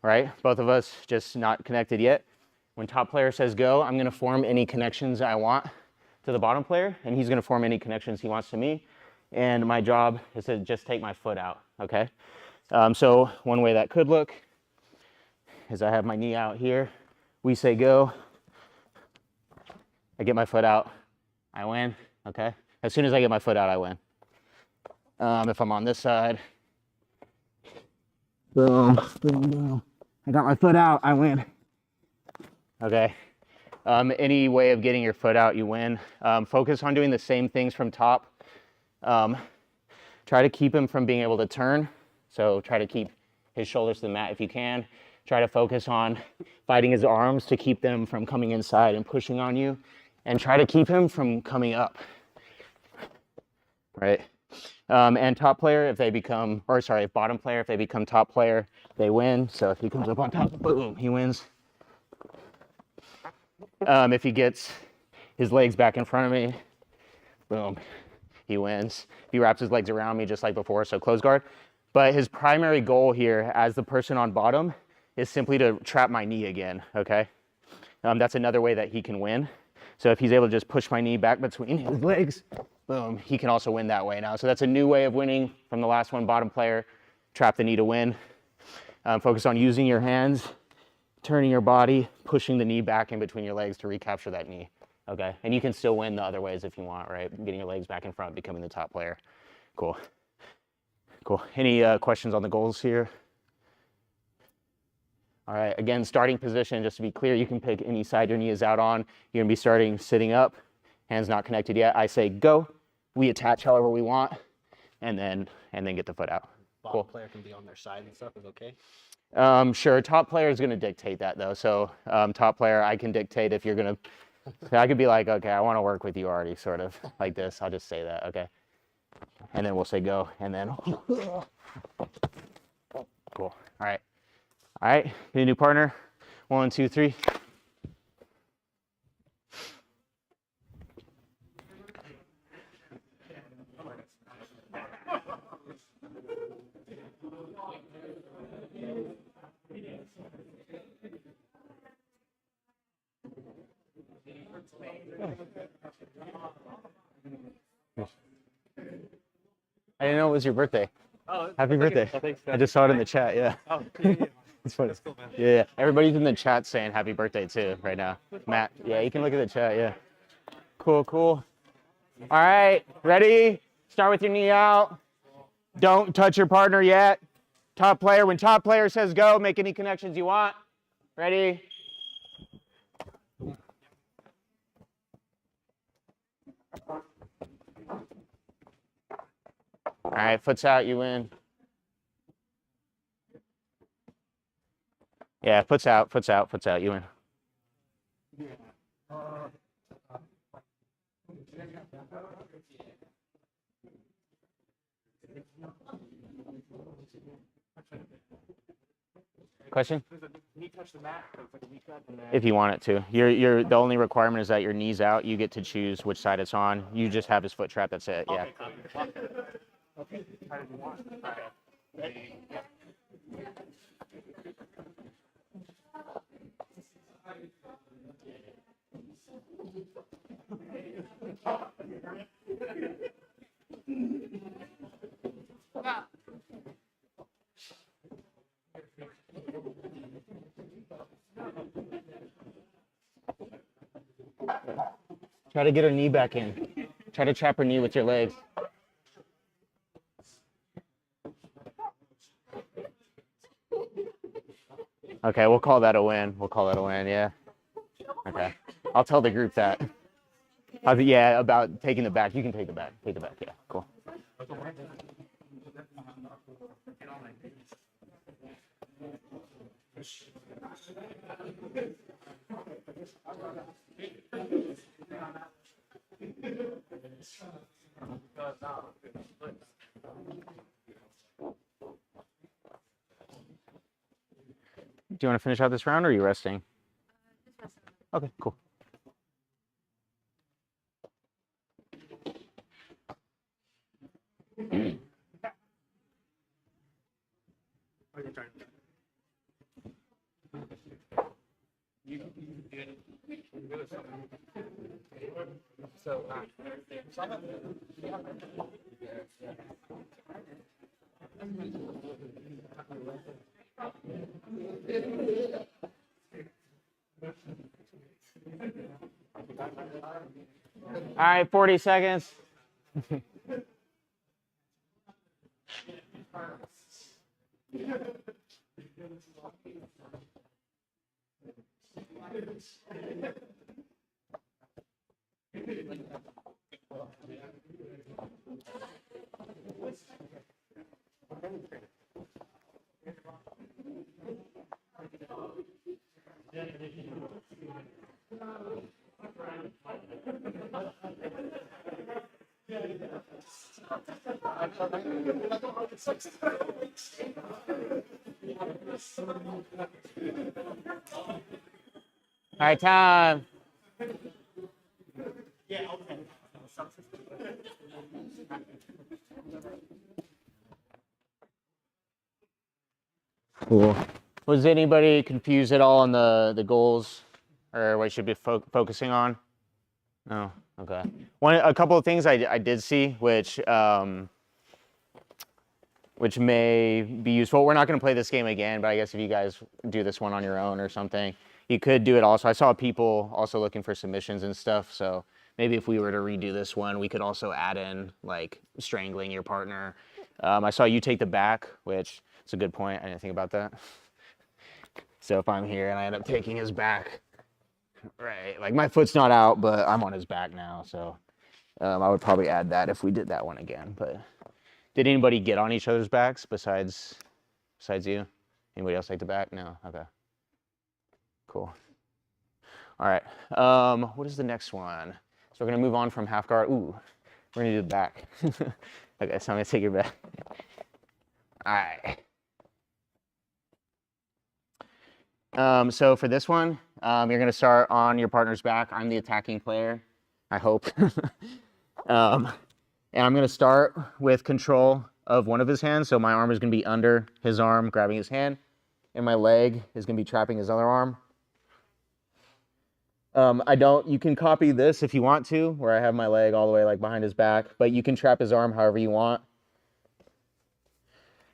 right? Both of us just not connected yet. When top player says go, I'm gonna form any connections I want to the bottom player, and he's gonna form any connections he wants to me. And my job is to just take my foot out, okay? So one way that could look is I have my knee out here. We say go. I get my foot out, I win, okay? As soon as I get my foot out, I win. If I'm on this side, boom, boom, boom. I got my foot out, I win. Okay. Any way of getting your foot out, you win. Focus on doing the same things from top. Try to keep him from being able to turn. So try to keep his shoulders to the mat if you can. Try to focus on fighting his arms to keep them from coming inside and pushing on you. And try to keep him from coming up. Right? And top player, if they become, or sorry, bottom player, if they become top player, they win. So if he comes up on top, boom, he wins. If he gets his legs back in front of me, boom, he wins. If he wraps his legs around me just like before, so close guard. But his primary goal here as the person on bottom is simply to trap my knee again, okay? That's another way that he can win. So if he's able to just push my knee back between his legs, boom, he can also win that way now. So that's a new way of winning from the last one, bottom player, trap the knee to win. Focus on using your hands, turning your body, pushing the knee back in between your legs to recapture that knee, okay? And you can still win the other ways if you want, right? Getting your legs back in front, becoming the top player. Cool. Cool. Any questions on the goals here? All right, again, starting position, just to be clear, you can pick any side your knee is out on. You're gonna be starting sitting up, hands not connected yet. I say go, we attach however we want, and then get the foot out. Bottom player can be on their side and stuff is okay. Sure, top player is gonna dictate that though. So top player, I can dictate if you're gonna, I could be like, okay, I wanna work with you already, sort of like this. I'll just say that, okay? And then we'll say go, and then, cool, all right. All right, get a new partner. 1, 2, 3. I didn't know it was your birthday. Oh, Happy birthday. Thanks, I just saw it in the chat, yeah. Oh, yeah. It's funny. That's cool, man. Yeah, everybody's in the chat saying happy birthday too right now. Matt, yeah, you can look at the chat, yeah. Cool, cool. All right, ready? Start with your knee out. Don't touch your partner yet. Top player, when top player says go, make any connections you want. Ready? All right, foot's out, you win. Yeah, foot's out, you win. Question? If you want it to. You're the only requirement is that your knee's out. You get to choose which side it's on. You just have his foot trapped, that's it, yeah. Okay. How did you want? Okay. Try to get her knee back in. Try to trap her knee with your legs. Okay, we'll call that a win. Yeah. Okay. I'll tell the group that. Yeah, about taking the back. You can take the back. Take the back, yeah, cool. Do you want to finish out this round or are you resting? Okay, cool. your turn. So, All right, 40 seconds. All right, time. Cool. Was anybody confused at all on the goals or what you should be focusing on? No. Okay. A couple of things I did see, which may be useful. We're not going to play this game again, but I guess if you guys do this one on your own or something, you could do it also. I saw people also looking for submissions and stuff, so maybe if we were to redo this one, we could also add in like strangling your partner. I saw you take the back, which is a good point. I didn't think about that. So if I'm here and I end up taking his back, right, like my foot's not out, but I'm on his back now, so I would probably add that if we did that one again. But did anybody get on each other's backs besides you? Anybody else take the back? No? Okay. Cool. All right. What is the next one? So we're going to move on from half guard. Ooh, we're going to do the back. Okay, so I'm going to take your back. All right. So for this one, you're going to start on your partner's back. I'm the attacking player, I hope. And I'm going to start with control of one of his hands. So my arm is going to be under his arm, grabbing his hand, and my leg is going to be trapping his other arm. You can copy this if you want to, where I have my leg all the way like behind his back, but you can trap his arm however you want.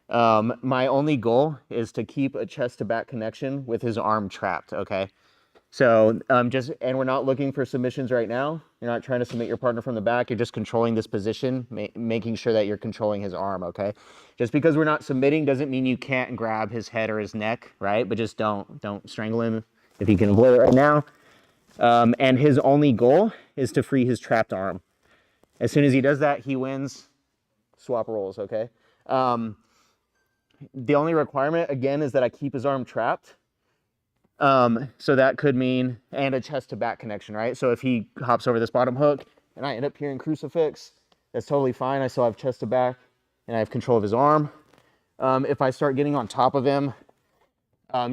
My only goal is to keep a chest to back connection with his arm trapped, okay? So and we're not looking for submissions right now. You're not trying to submit your partner from the back. You're just controlling this position, making sure that you're controlling his arm, okay? Just because we're not submitting doesn't mean you can't grab his head or his neck, right? But just don't strangle him if you can avoid it right now. And his only goal is to free his trapped arm. As soon as he does that, he wins. Swap roles, okay? The only requirement, again, is that I keep his arm trapped. So that could mean, and a chest to back connection, right? So if he hops over this bottom hook and I end up here in crucifix, that's totally fine. I still have chest to back and I have control of his arm. If I start getting on top of him,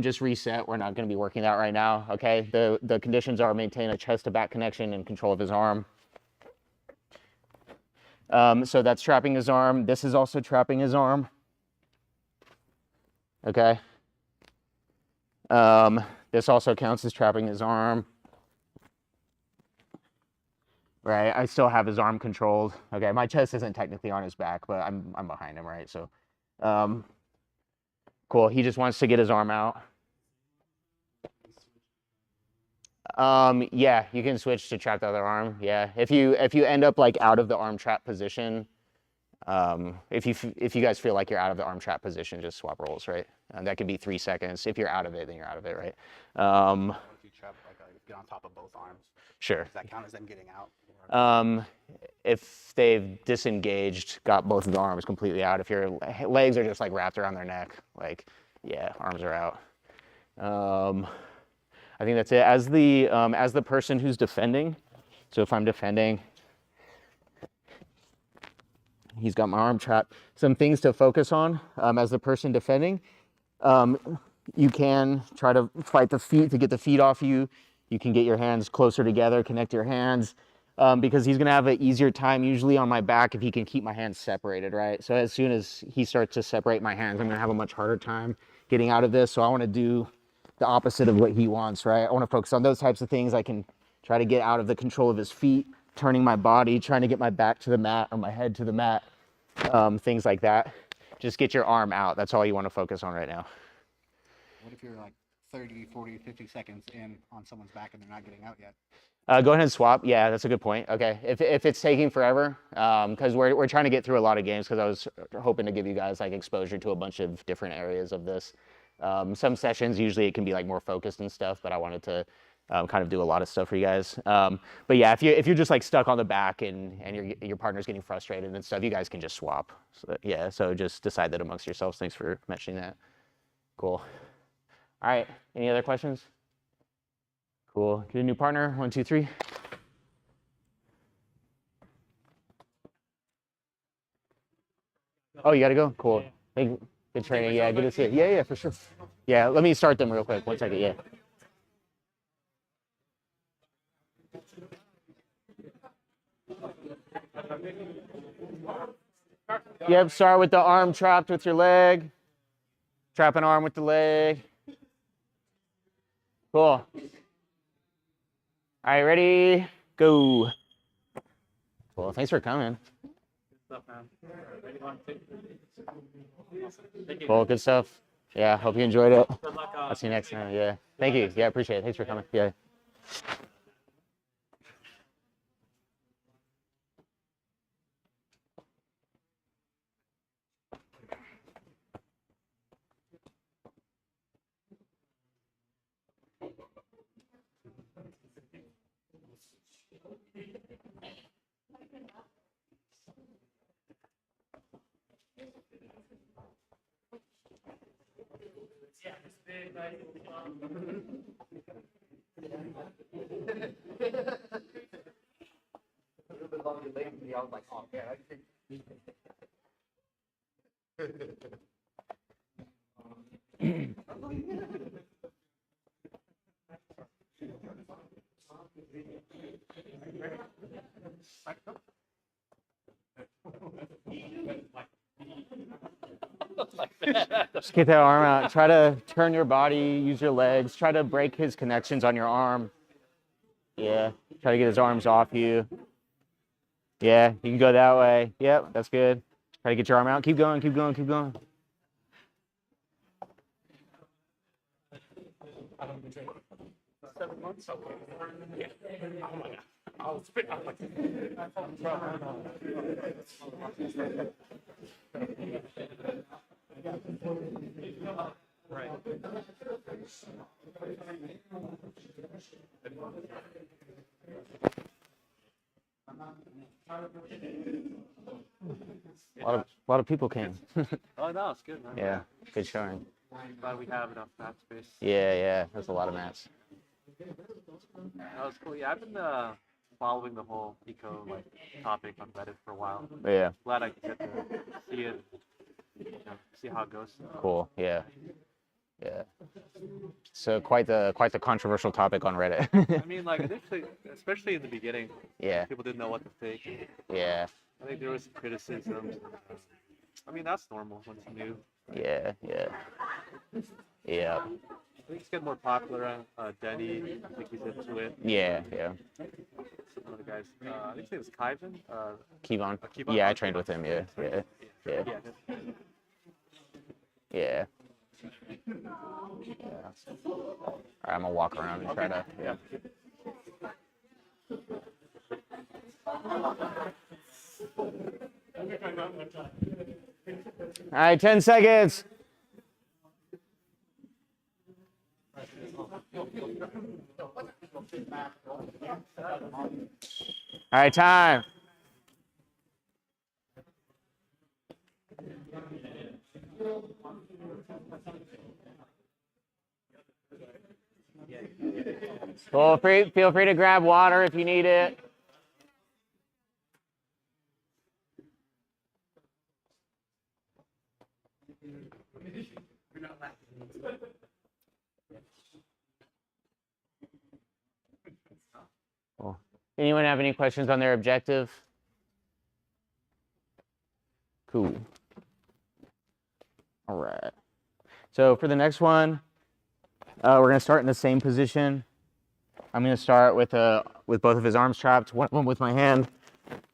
just reset. We're not going to be working that right now, okay? The conditions are maintain a chest to back connection and control of his arm. So that's trapping his arm. This is also trapping his arm. Okay. This also counts as trapping his arm. Right, I still have his arm controlled. Okay, my chest isn't technically on his back, but I'm behind him, right? So, cool. He just wants to get his arm out. Yeah, you can switch to trap the other arm. Yeah, if you end up like out of the arm trap position, if you guys feel like you're out of the arm trap position, just swap roles, right? That could be 3 seconds. If you're out of it, then you're out of it, right? If you trap, get on top of both arms. Sure. Does that count as them getting out? If they've disengaged, got both of the arms completely out. If your legs are just like wrapped around their neck, like, yeah, arms are out. I think that's it. As the person who's defending, so if I'm defending, he's got my arm trapped. Some things to focus on as the person defending. You can try to fight the feet to get the feet off you. You can get your hands closer together, connect your hands. because he's gonna have an easier time usually on my back if he can keep my hands separated, right? So as soon as he starts to separate my hands, I'm gonna have a much harder time getting out of this. So I want to do the opposite of what he wants, right? I want to focus on those types of things. I can try to get out of the control of his feet, turning my body, trying to get my back to the mat or my head to the mat, things like that. Just get your arm out. That's all you want to focus on right now. What if you're like 30, 40, 50 seconds in on someone's back and they're not getting out yet? Go ahead and swap. Yeah, that's a good point. Okay, if it's taking forever, because we're trying to get through a lot of games, because I was hoping to give you guys like exposure to a bunch of different areas of this. Some sessions usually it can be like more focused and stuff, but I wanted to kind of do a lot of stuff for you guys. But yeah, if you're just like stuck on the back and your partner's getting frustrated and stuff, you guys can just swap. So yeah, so just decide that amongst yourselves. Thanks for mentioning that. Cool. All right. Any other questions? Cool. Get a new partner. 1, 2, 3. Oh, you got to go? Cool. Hey, good training. Yeah, good to see you. Yeah, for sure. Yeah, let me start them real quick. 1 second. Yeah. Yep, start with the arm trapped with your leg. Trap an arm with the leg. Cool. All right, ready? Go. Cool. Thanks for coming. Cool. Good stuff. Yeah. Hope you enjoyed it. I'll see you next time. Yeah. Thank you. Yeah. Appreciate it. Thanks for coming. Yeah. Just get that arm out. Try to turn your body, use your legs. Try to break his connections on your arm. Yeah. Try to get his arms off you. Yeah, you can go that way. Yep, that's good. Try to get your arm out. Keep going, keep going, keep going. A lot of people came. Oh no, it's good, man. Yeah, good showing. Glad we have enough mat space. Yeah, that's a lot of mats. That was cool. Yeah, I've been following the whole eco topic on Reddit for a while. Yeah, Glad I could get to see it, see how it goes. cool. Yeah. So quite the controversial topic on Reddit. I mean, like initially, especially in the beginning, Yeah. people didn't know what to think. Yeah. I think there was some criticisms. I mean, that's normal when it's new. Yeah. I think it's getting more popular. Denny, I think he's into it. Yeah. Some other guys. I think his name was Kaivan. Kevon. Kevon? Yeah, I trained with him. Yeah. Yeah. All right, I'm gonna walk around and try to. Yeah. All right, 10 seconds. All right, time. Feel free to grab water if you need it. Cool. Anyone have any questions on their objective? Cool. All right. So for the next one, we're going to start in the same position. I'm going to start with both of his arms trapped, one of them with my hand,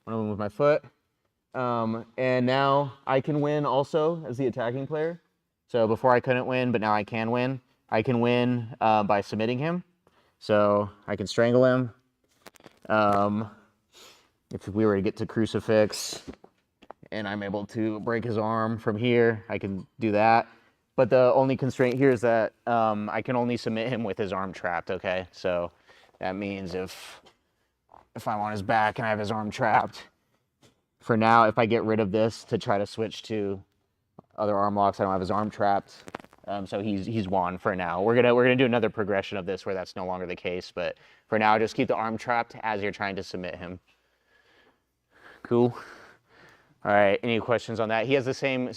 one of them with my foot. And now I can win also as the attacking player. So before I couldn't win, but now I can win. I can win by submitting him. So I can strangle him. If we were to get to crucifix and I'm able to break his arm from here, I can do that. But the only constraint here is that I can only submit him with his arm trapped, okay? So that means if I'm on his back and I have his arm trapped, for now, if I get rid of this to try to switch to other arm locks, I don't have his arm trapped. So he's won for now. We're gonna do another progression of this where that's no longer the case, but for now, just keep the arm trapped as you're trying to submit him. Cool. All right. Any questions on that? He has the same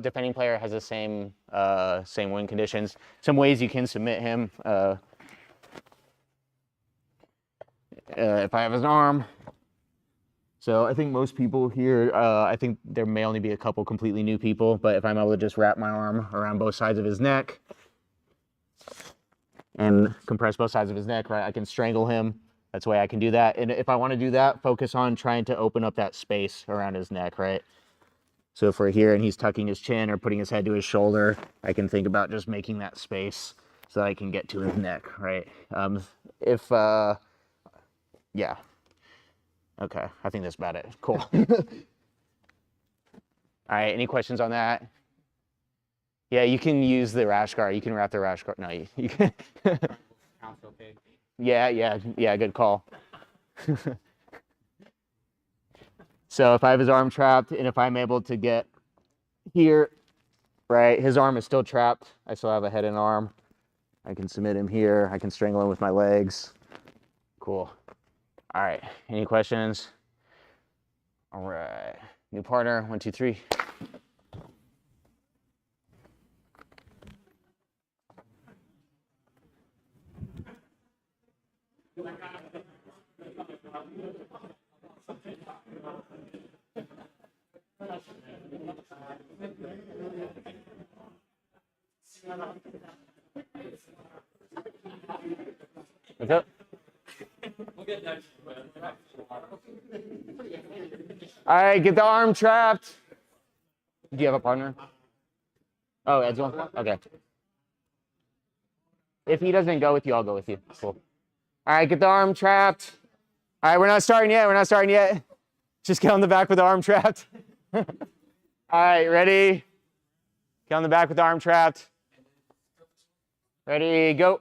defending player has the same win conditions. Some ways you can submit him. If I have his arm. So I think most people here, I think there may only be a couple completely new people, but if I'm able to just wrap my arm around both sides of his neck and compress both sides of his neck, right, I can strangle him. That's the way I can do that. And if I want to do that, focus on trying to open up that space around his neck, right? So if we're here and he's tucking his chin or putting his head to his shoulder, I can think about just making that space so that I can get to his neck, right? Yeah. Okay, I think that's about it. Cool. All right, any questions on that? Yeah, you can use the rash guard. You can wrap the rash guard. No, you can. Yeah, good call. So if I have his arm trapped and if I'm able to get here, right, his arm is still trapped. I still have a head and arm. I can submit him here. I can strangle him with my legs. Cool. All right, any questions? All right, new partner, 1, 2, 3. What's up? All right, get the arm trapped. Do you have a partner? Oh, Ed's one? Okay. If he doesn't go with you, I'll go with you. Cool. All right, get the arm trapped. All right, we're not starting yet. Just get on the back with the arm trapped. All right, ready? Get on the back with the arm trapped. Ready, go.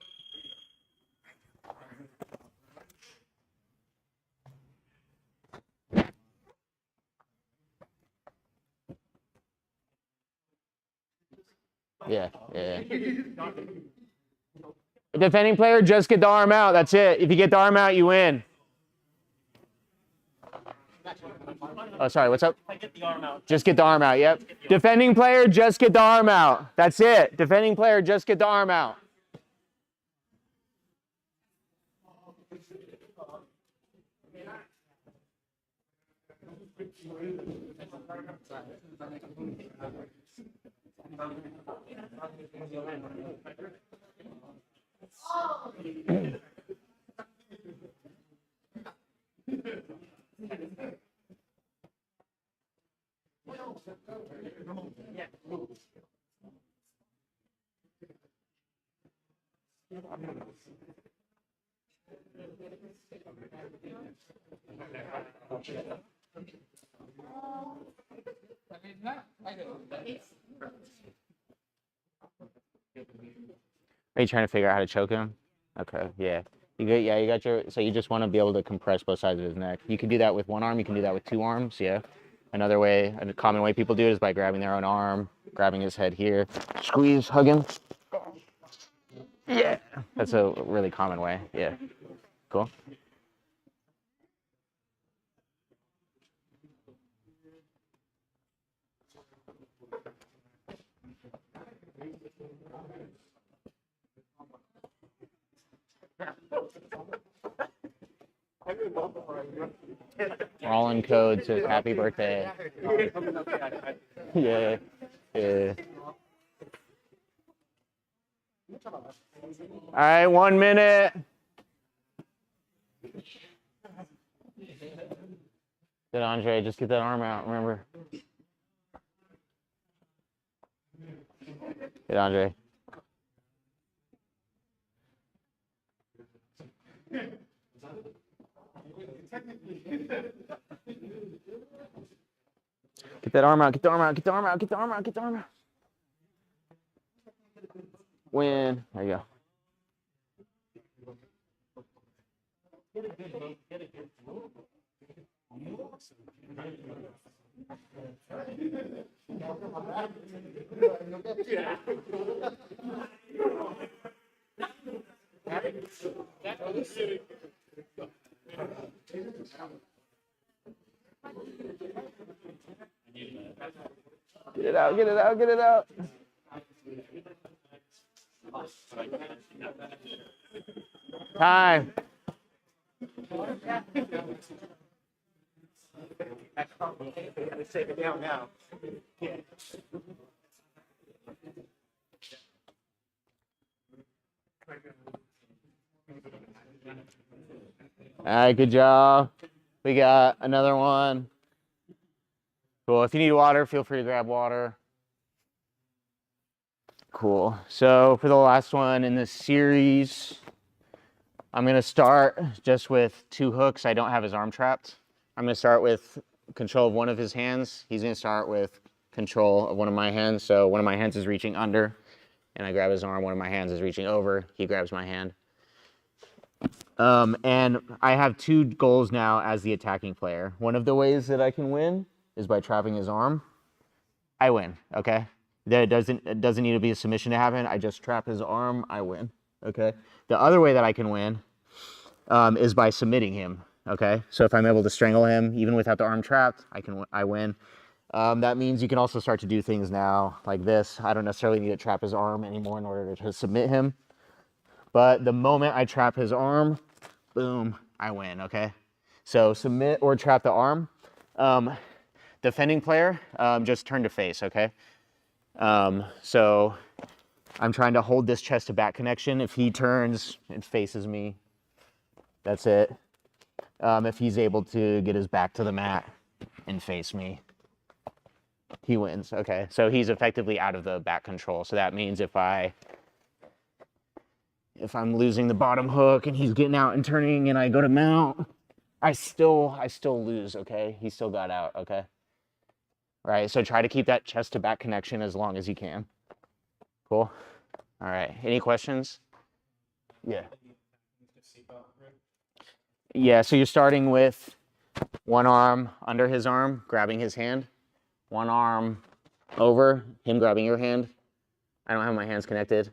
Yeah. Defending player, just get the arm out. That's it. If you get the arm out, you win. Oh, sorry, what's up? I get the arm out. Just get the arm out, yep. Defending player, just get the arm out. That's it. Defending player, just get the arm out. Are you trying to figure out how to choke him? Okay, yeah. You got your, so you just want to be able to compress both sides of his neck. You can do that with one arm, you can do that with two arms, yeah. Another way, a common way people do it is by grabbing their own arm, grabbing his head here, squeeze, hug him. Yeah, that's a really common way, yeah. Cool. We're all in code, so happy birthday. Yeah. Yeah. All right, 1 minute. Good, Andre. Just get that arm out. Remember. Good, Andre. Get that arm out. Get the arm out. Get the arm out. Get the arm out. Get the arm out. Win. There you go. Get it out. Get it out. Get it out. Time. Save it down now. All right, good job. We got another one. Cool. If you need water, feel free to grab water. Cool. So for the last one in this series, I'm going to start just with 2 hooks. I don't have his arm trapped. I'm going to start with control of one of his hands. He's going to start with control of one of my hands. So one of my hands is reaching under, and I grab his arm. One of my hands is reaching over. He grabs my hand. And I have 2 goals now as the attacking player. One of the ways that I can win is by trapping his arm. I win, okay? It doesn't need to be a submission to happen. I just trap his arm, I win, okay? The other way that I can win is by submitting him, okay? So if I'm able to strangle him, even without the arm trapped, I win. That means you can also start to do things now like this. I don't necessarily need to trap his arm anymore in order to submit him. But the moment I trap his arm, boom, I win, okay? So submit or trap the arm. Defending player, just turn to face, okay? So I'm trying to hold this chest to back connection. If he turns and faces me, that's it. If he's able to get his back to the mat and face me, he wins, okay? So he's effectively out of the back control. So that means if I'm losing the bottom hook and he's getting out and turning and I go to mount, I still lose, okay? He still got out, okay? All right, so try to keep that chest to back connection as long as you can. Cool. All right, any questions? Yeah. Yeah, so you're starting with one arm under his arm, grabbing his hand. One arm over, him grabbing your hand. I don't have my hands connected.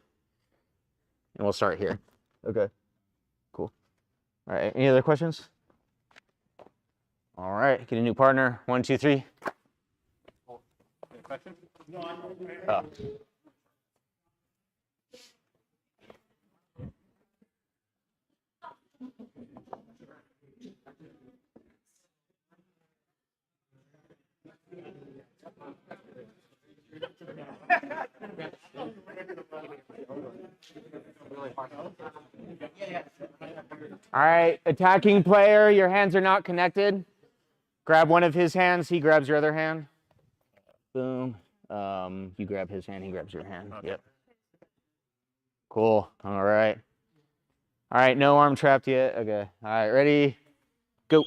And we'll start here. Okay, cool. All right, any other questions? All right, get a new partner. 1, 2, 3. Question? Oh. All right, attacking player, your hands are not connected. Grab one of his hands, he grabs your other hand. Boom. You grab his hand, he grabs your hand. Okay. Yep. Cool. All right. All right, no arm trapped yet. Okay. All right, ready? Go.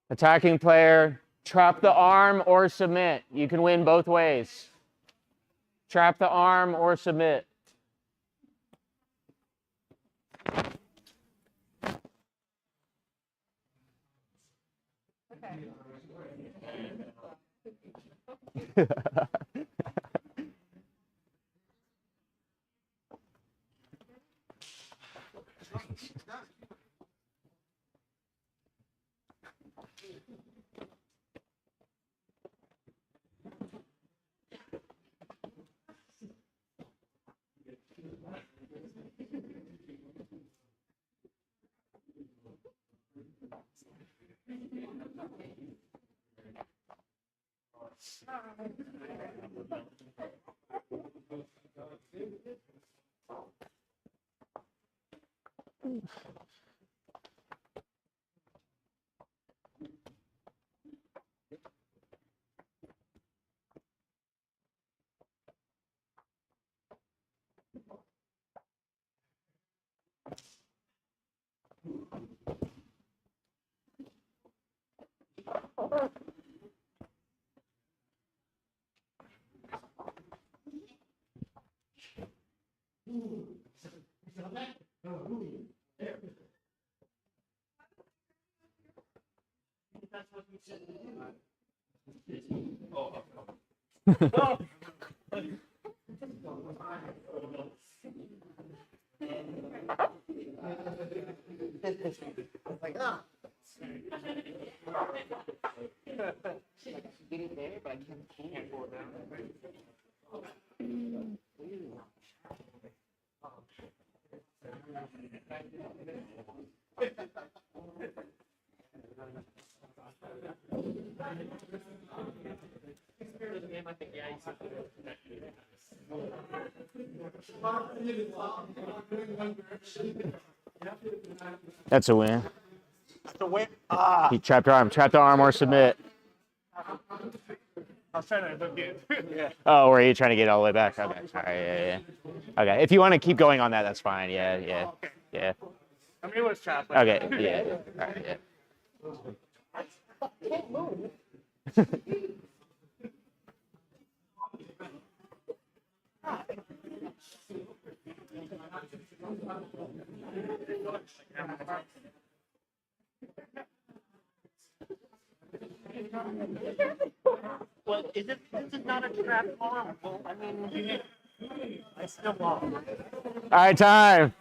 Attacking player, trap the arm or submit. You can win both ways. Trap the arm or submit. Like, ah. That's a win. The way, ah. He trapped the arm or submit. I was trying to look it. Yeah. Oh, were you trying to get all the way back? Okay. All right. Yeah. Okay. If you want to keep going on that, that's fine. Yeah. Okay. Yeah. I mean, it was trapped. Okay. Yeah. All right. Yeah. Well, this is not a trap arm. Well, I mean, I still lost. All right. Time.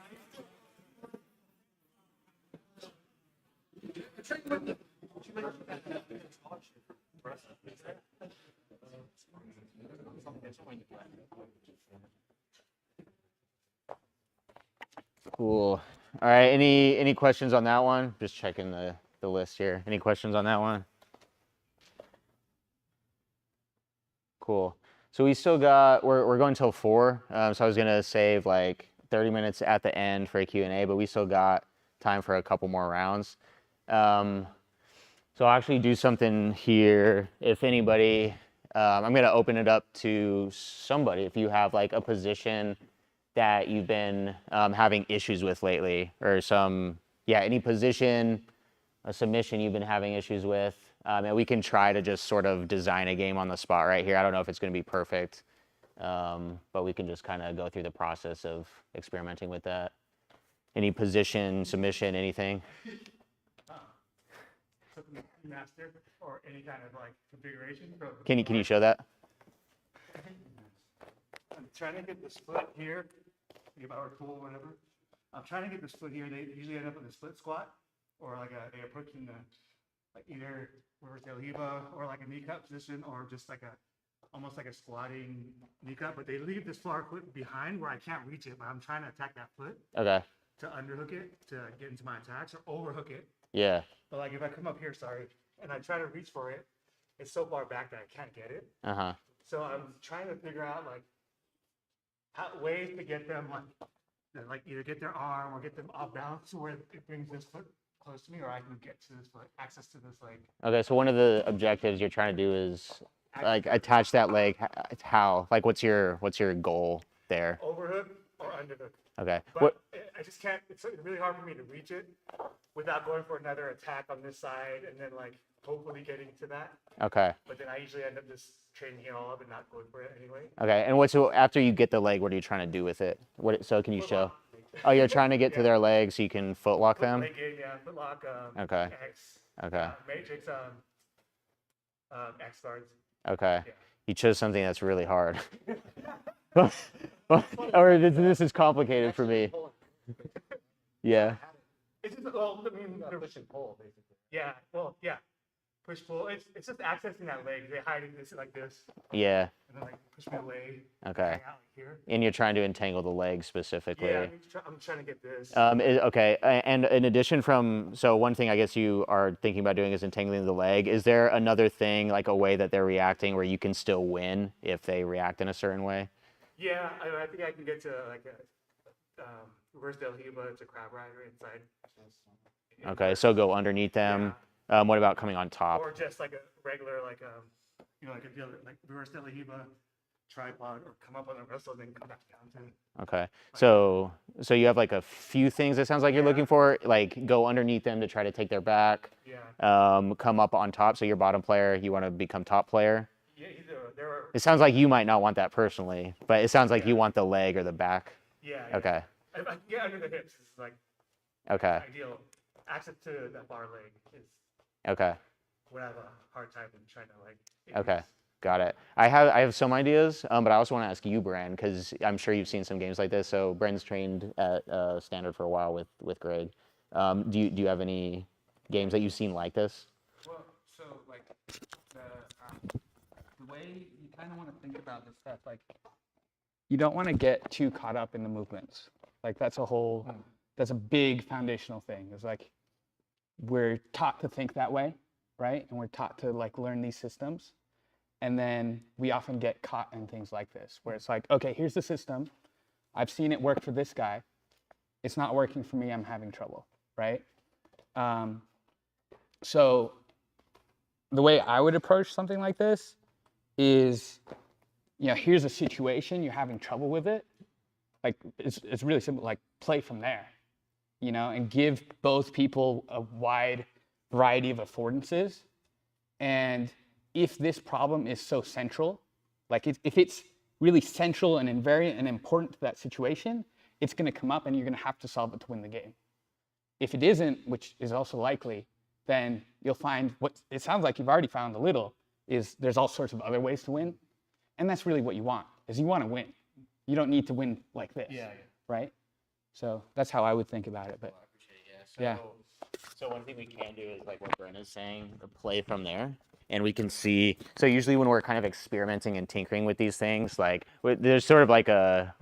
Cool. All right. Any questions on that one? Just checking the list here. Any questions on that one? Cool. So we still got, we're going till 4. So I was gonna save like 30 minutes at the end for a Q&A, but we still got time for a couple more rounds. So I'll actually do something here. If anybody, I'm gonna open it up to somebody. If you have like a position that you've been having issues with lately, or any position, a submission you've been having issues with, and we can try to just sort of design a game on the spot right here. I don't know if it's going to be perfect, but we can just kind of go through the process of experimenting with that. Any position, submission, anything? Master or any kind of like configuration. Can you show that? I'm trying to get the split here. If I were cool or whatever. I'm trying to get the split here. They usually end up in a split squat or like they approach in the like either reverse del Hiva or like a knee cut position or just like almost like a squatting knee cut. But they leave this far foot behind where I can't reach it, but I'm trying to attack that foot Okay. to underhook it to get into my attacks or overhook it. Yeah. But like if I come up here, sorry, and I try to reach for it, it's so far back that I can't get it. Uh-huh. So I'm trying to figure out like ways to get them like either get their arm or get them off balance to where it brings this foot close to me, or I can get to this foot, access to this leg. Okay, so one of the objectives you're trying to do is like attach that leg. How? Like, what's your goal there? Overhook or underhook. Okay. But I just can't. It's really hard for me to reach it without going for another attack on this side and then like hopefully getting to that. Okay. But then I usually end up just training it all up and not going for it anyway. Okay. And after you get the leg, what are you trying to do with it? So can you show? Oh, you're trying to get to their legs so you can foot lock them? Leg game, yeah, foot lock. Okay. X. Okay. Matrix. X guards. Okay. Yeah. You chose something that's really hard. Or this is complicated for me. Yeah. It's just, well, I mean, push and pull, basically. Yeah, well, yeah. push pull. It's just accessing that leg. They hide it this like this, Yeah. and then like push me away. Okay. Hang out like here. And you're trying to entangle the leg specifically. Yeah, I'm trying to get this. Okay. And in addition so one thing I guess you are thinking about doing is entangling the leg. Is there another thing, like a way that they're reacting where you can still win if they react in a certain way? Yeah, I think I can get to like a reverse del hiva. It's a crab rider inside. Okay, so go underneath them. What about coming on top? Or just like a regular like like a like reverse del hiva tripod, or come up on the wrestle then come back down to. Okay, so you have like a few things it sounds like you're looking for, like go underneath them to try to take their back. Yeah. Come up on top, so you're bottom player, you want to become top player. Yeah, they're. It sounds like you might not want that personally, but it sounds like you want the leg or the back. Yeah. Okay. If I can get under the hips, is like Okay. ideal. Access to that bar leg is Okay. what I have a hard time in trying to like. Okay. Got it. I have some ideas, but I also want to ask you, Bren, because I'm sure you've seen some games like this. So Bren's trained at Standard for a while with Greg. Do you have any games that you've seen like this? Well, so like the way you kind of want to think about this stuff, like you don't want to get too caught up in the movements. Like that's a big foundational thing. It's like we're taught to think that way, right? And we're taught to like learn these systems. And then we often get caught in things like this, where it's like, okay, here's the system. I've seen it work for this guy. It's not working for me. I'm having trouble, right? So the way I would approach something like this is, here's a situation, you're having trouble with it. Like, it's really simple, like play from there, and give both people a wide variety of affordances. And if this problem is so central, like if it's really central and important to that situation, it's going to come up and you're going to have to solve it to win the game. If it isn't, which is also likely, then you'll find what it sounds like you've already found a little is there's all sorts of other ways to win. And that's really what you want, is you want to win. You don't need to win like this, right? So that's how I would think about it. But I appreciate it, So one thing we can do is like what Bren is saying, play from there. And we can see, so usually when we're kind of experimenting and tinkering with these things, like there's sort of like a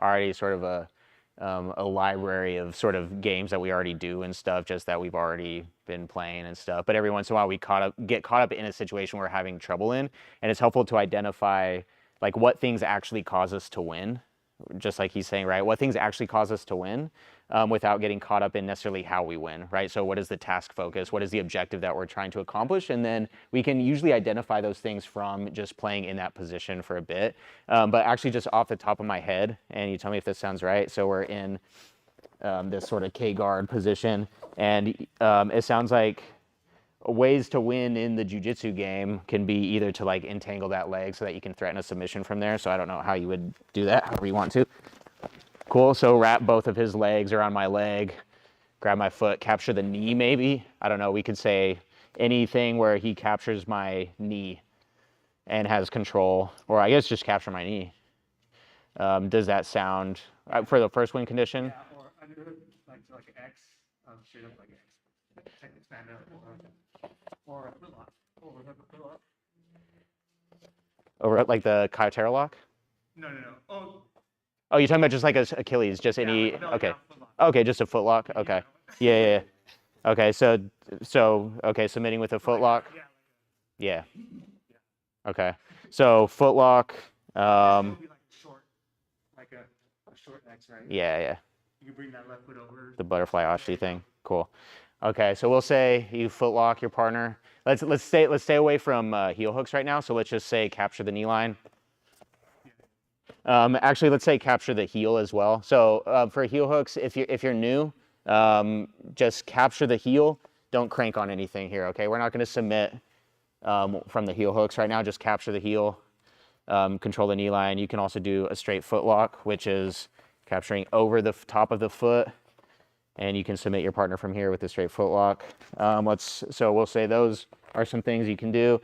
library of sort of games that we already do and stuff, just that we've already been playing and stuff. But every once in a while we get caught up in a situation we're having trouble in, and it's helpful to identify like what things actually cause us to win, just like he's saying, right? What things actually cause us to win without getting caught up in necessarily how we win, right? So what is the task focus? What is the objective that we're trying to accomplish? And then we can usually identify those things from just playing in that position for a bit. But actually just off the top of my head, and you tell me if this sounds right. So we're in this sort of K-guard position, and it sounds like ways to win in the jiu-jitsu game can be either to like entangle that leg so that you can threaten a submission from there. So I don't know how you would do that, however you want to. Cool, so wrap both of his legs around my leg, grab my foot, capture the knee maybe. I don't know, we could say anything where he captures my knee and has control, or I guess just capture my knee. Does that sound, for the first win condition? Yeah, or under like an X, straight up like X. Expand out, or a foot lock. Or a foot lock. Over like the Kyotera lock? No. Oh, you're talking about just like Achilles, just any, okay. Okay, just a foot lock, okay. Yeah. Okay, so okay, submitting with a foot lock. Yeah. Okay, so foot lock. Like a short X, right? Yeah. You can bring that left foot over. The butterfly Ashti thing, cool. Okay, so we'll say you foot lock your partner. Let's stay away from heel hooks right now. So let's just say capture the knee line. Actually, let's say capture the heel as well. So for heel hooks, if you're new, just capture the heel. Don't crank on anything here. Okay, we're not going to submit from the heel hooks right now. Just capture the heel. Control the knee line. You can also do a straight foot lock, which is capturing over the top of the foot, and you can submit your partner from here with a straight foot lock. So we'll say those are some things you can do.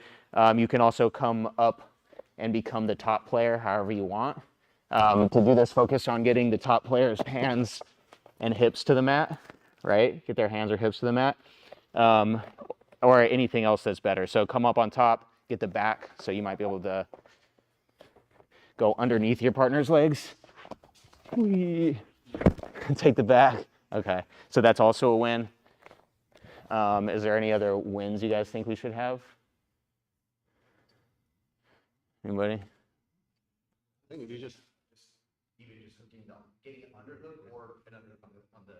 You can also come up and become the top player however you want. To do this, focus on getting the top player's hands and hips to the mat, right? Get their hands or hips to the mat. or anything else that's better. So come up on top, get the back, so you might be able to go underneath your partner's legs. Whee. Take the back. Okay, so that's also a win. Is there any other wins you guys think we should have? Anybody? I think if you just even just hooking down, getting an underhook or an underhook on the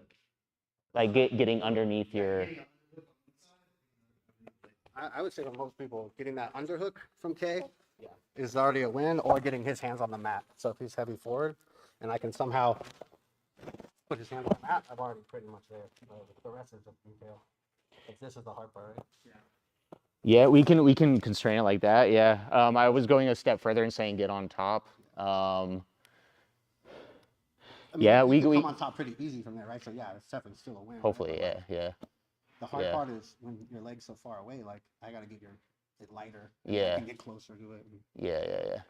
Like getting underneath your. I would say for most people, getting that underhook from K is already a win, or getting his hands on the mat. So if he's heavy forward, and I can somehow put his hands on the mat, I'm already pretty much there. The rest is just detail. But this is the hard part, right? Yeah, we can constrain it like that. Yeah, I was going a step further and saying get on top. I mean, Yeah, you we- can we- come on top pretty easy from there, right? So yeah, it's definitely still a win. right? Hopefully, But, yeah. The hard yeah. part is when your leg's so far away. Like I gotta get it lighter. and Yeah. I can get closer to it. Yeah.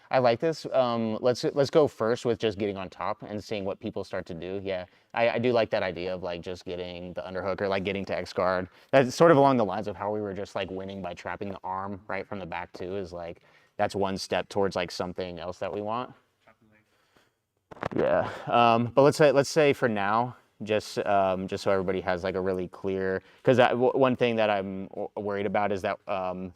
I like this. Let's go first with just getting on top and seeing what people start to do. Yeah, I do like that idea of like just getting the underhook or like getting to X guard. That's sort of along the lines of how we were just like winning by trapping the arm right from the back too. Is like that's one step towards like something else that we want. Yeah. But let's say for now, just so everybody has like a really clear, because one thing that I'm worried about is that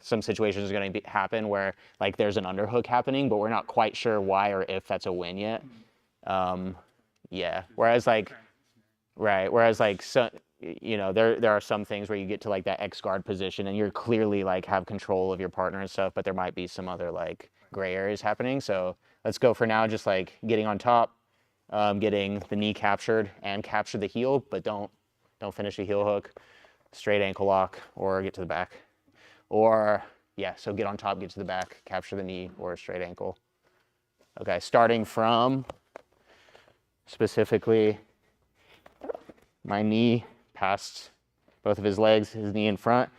some situations are going to happen where like there's an underhook happening, but we're not quite sure why or if that's a win yet. Yeah. Whereas like so, there are some things where you get to like that X guard position and you're clearly like have control of your partner and stuff, but there might be some other like gray areas happening. So let's go for now, just like getting on top. Getting the knee captured and capture the heel, but don't finish the heel hook, straight ankle lock, or get to the back. Or, yeah, so get on top, get to the back, capture the knee, or straight ankle. Okay, starting from specifically my knee past both of his legs, his knee in front,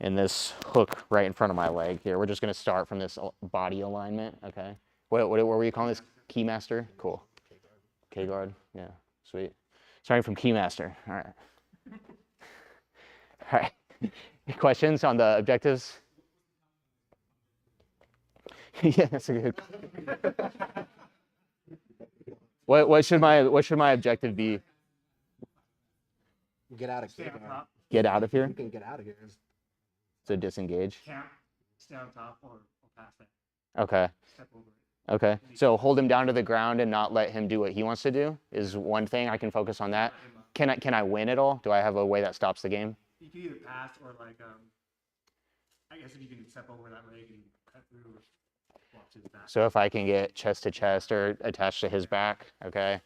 and this hook right in front of my leg here. We're just gonna start from this body alignment, okay? What were you calling this? Keymaster? Cool. K-guard, yeah, sweet. Starting from Keymaster, all right. All right, questions on the objectives? Yeah, that's a good. What should my objective be? Get out of Stay here. on top, Get out of here? You can get out of here. So disengage. camp, stay on top, or pass it, Okay. step over it. Okay. So hold him down to the ground and not let him do what he wants to do is one thing. I can focus on that. Can I win at all? Do I have a way that stops the game? You can either pass or like, I guess if you can step over that leg and cut through or walk to the back. So if I can get chest to chest or attached to his back, okay.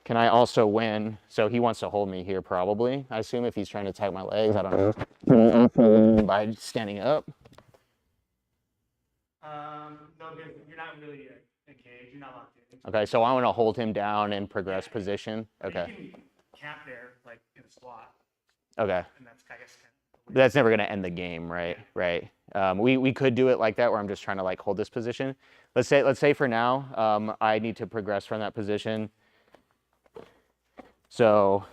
Can I also win? So he wants to hold me here probably. I assume if he's trying to tag my legs, I don't know. By standing up. No, because you're not really engaged, you're not locked in. Okay, so I want to hold him down and progress position. Okay. You can camp there, like in a squat, Okay. and that's, I guess, That's never going to end the game, right? Right. We could do it like that where I'm just trying to like hold this position. Let's say for now, I need to progress from that position. So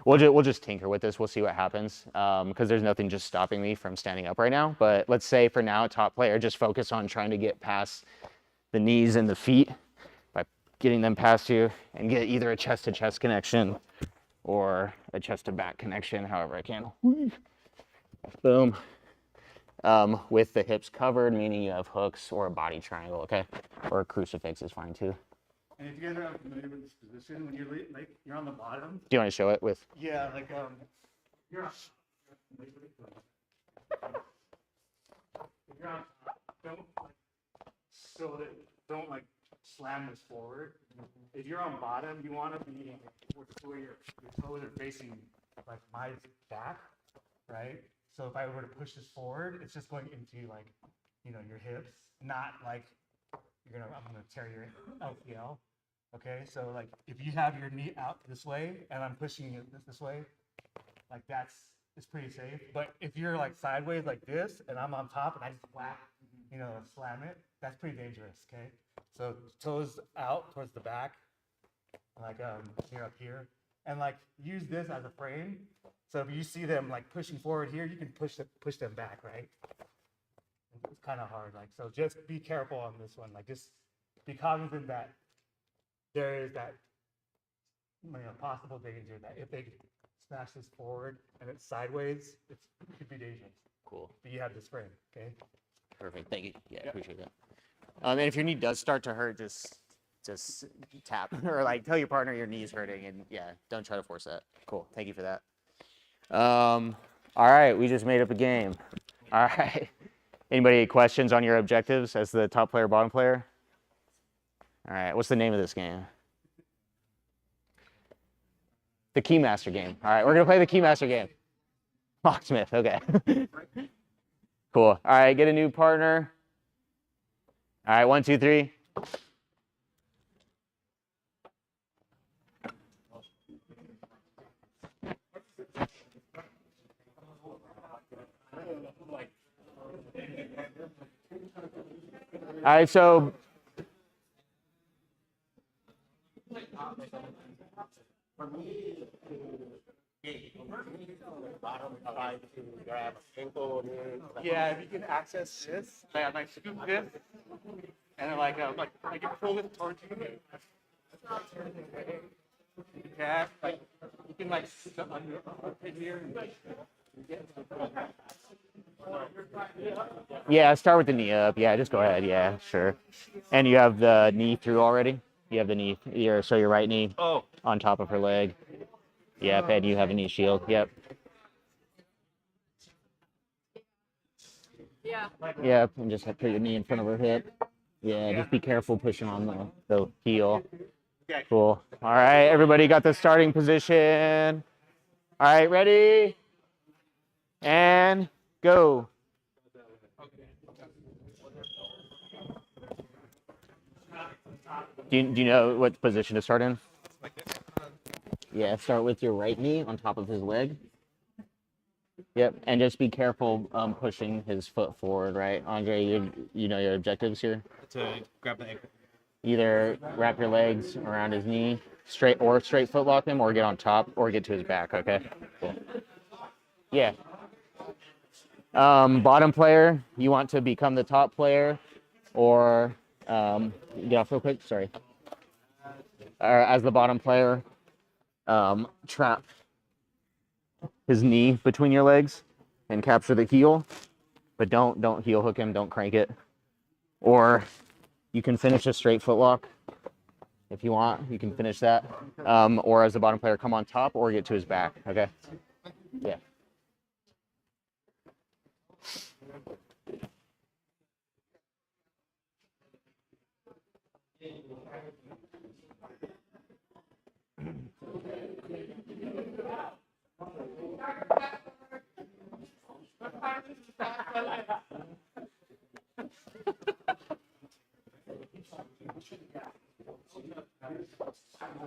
we'll just tinker with this. We'll see what happens because there's nothing just stopping me from standing up right now. But let's say for now, top player, just focus on trying to get past the knees and the feet by getting them past you and get either a chest to chest connection or a chest to back connection, however I can. Boom. With the hips covered, meaning you have hooks or a body triangle, okay? Or a crucifix is fine too. and if you guys are unfamiliar with this position, when you're like, you're on the bottom, Do you want to show it with? yeah, like, you're on, if you're on top, don't don't like slam this forward. If you're on bottom, you want to be where your toes are facing like my back, right? So if I were to push this forward, it's just going into like, your hips, not like I'm gonna tear your LPL. Okay, so like if you have your knee out this way and I'm pushing it this way, like it's pretty safe. But if you're like sideways like this and I'm on top and I just slam it, that's pretty dangerous. Okay, so toes out towards the back, like you're up here, and like use this as a frame So if you see them like pushing forward here, you can push them back, right? It's kind of hard, like, so just be careful on this one. Like, just be cognizant that there is that, possible danger that if they smash this forward and it's sideways, it could be dangerous. Cool. But you have this frame, okay? Perfect. Thank you. Yeah, I appreciate that. And if your knee does start to hurt, just tap or like tell your partner your knee's hurting, and yeah, don't try to force that. Cool. Thank you for that. All right, we just made up a game. All right. Anybody questions on your objectives as the top player, bottom player? All right. What's the name of this game? The Keymaster game. All right, we're gonna play the Keymaster game. Locksmith. Okay. Cool. All right, get a new partner. All right, 1, 2, 3. All right, so Yeah, if you can access this, like scoop this, and then like I can pull it towards you. Yeah, like you can like sit on your armpit here and like yeah, start with the knee up. Yeah, just go ahead. Yeah, sure. And you have the knee through already? You have the knee, so your right knee on top of her leg. Yep, and you have a knee shield. Yep. Yeah. Yep, and just put your knee in front of her hip. Yeah, just be careful pushing on the heel. Cool. All right, everybody got the starting position. All right, ready? And go. Do you know what position to start in? Yeah, start with your right knee on top of his leg. Yep, and just be careful pushing his foot forward, right? Andre, you know your objectives here? To grab the ankle. Either wrap your legs around his knee, straight foot lock him, or get on top, or get to his back, okay? Cool. Yeah. Bottom player, you want to become the top player, or get off real quick, sorry. As the bottom player, trap his knee between your legs and capture the heel, but don't heel hook him, don't crank it. Or you can finish a straight foot lock if you want, you can finish that. Or as the bottom player, come on top or get to his back, okay? Yeah.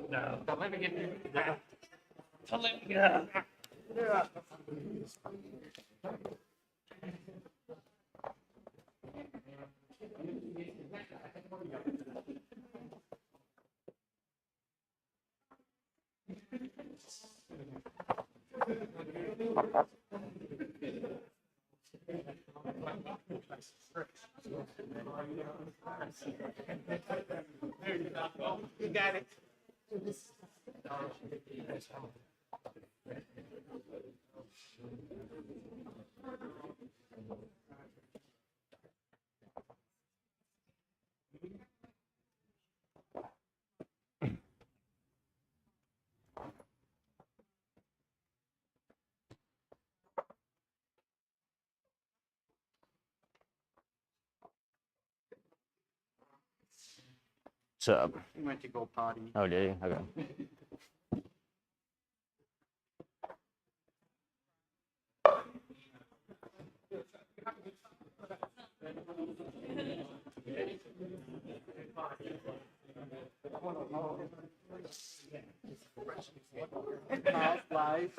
No, don't let me get you. Don't let me go. You got it. What's up? He went to go potty. Oh, did he? Okay. How's life?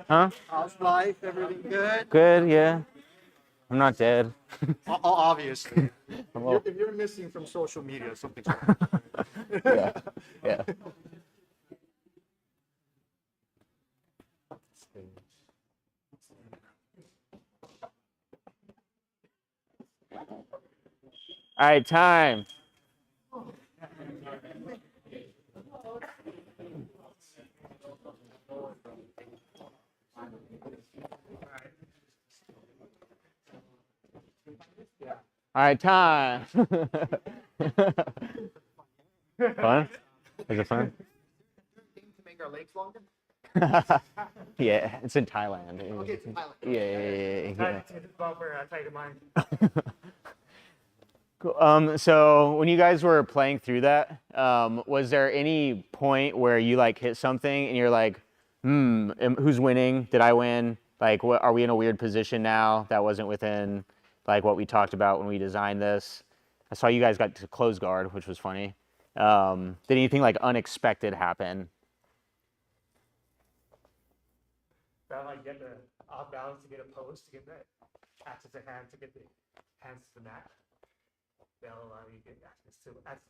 Huh? How's life? Everything good? Good, yeah. I'm not dead. Obviously. Well, If you're missing from social media, something's wrong. yeah. Yeah. All right, time. All right, time. Fun? Is it fun? To make our legs longer? Yeah, it's in Thailand. Okay, it's in Thailand. Yeah. It's bumper, I tied to mine. Cool. So when you guys were playing through that, was there any point where you like hit something and you're like, who's winning? Did I win? Like, what, are we in a weird position now that wasn't within like what we talked about when we designed this? I saw you guys got to close guard, which was funny. Did anything like unexpected happen? That like get the off balance to get a post to get the access to hands to get the hands to the mat. They'll allow you to get access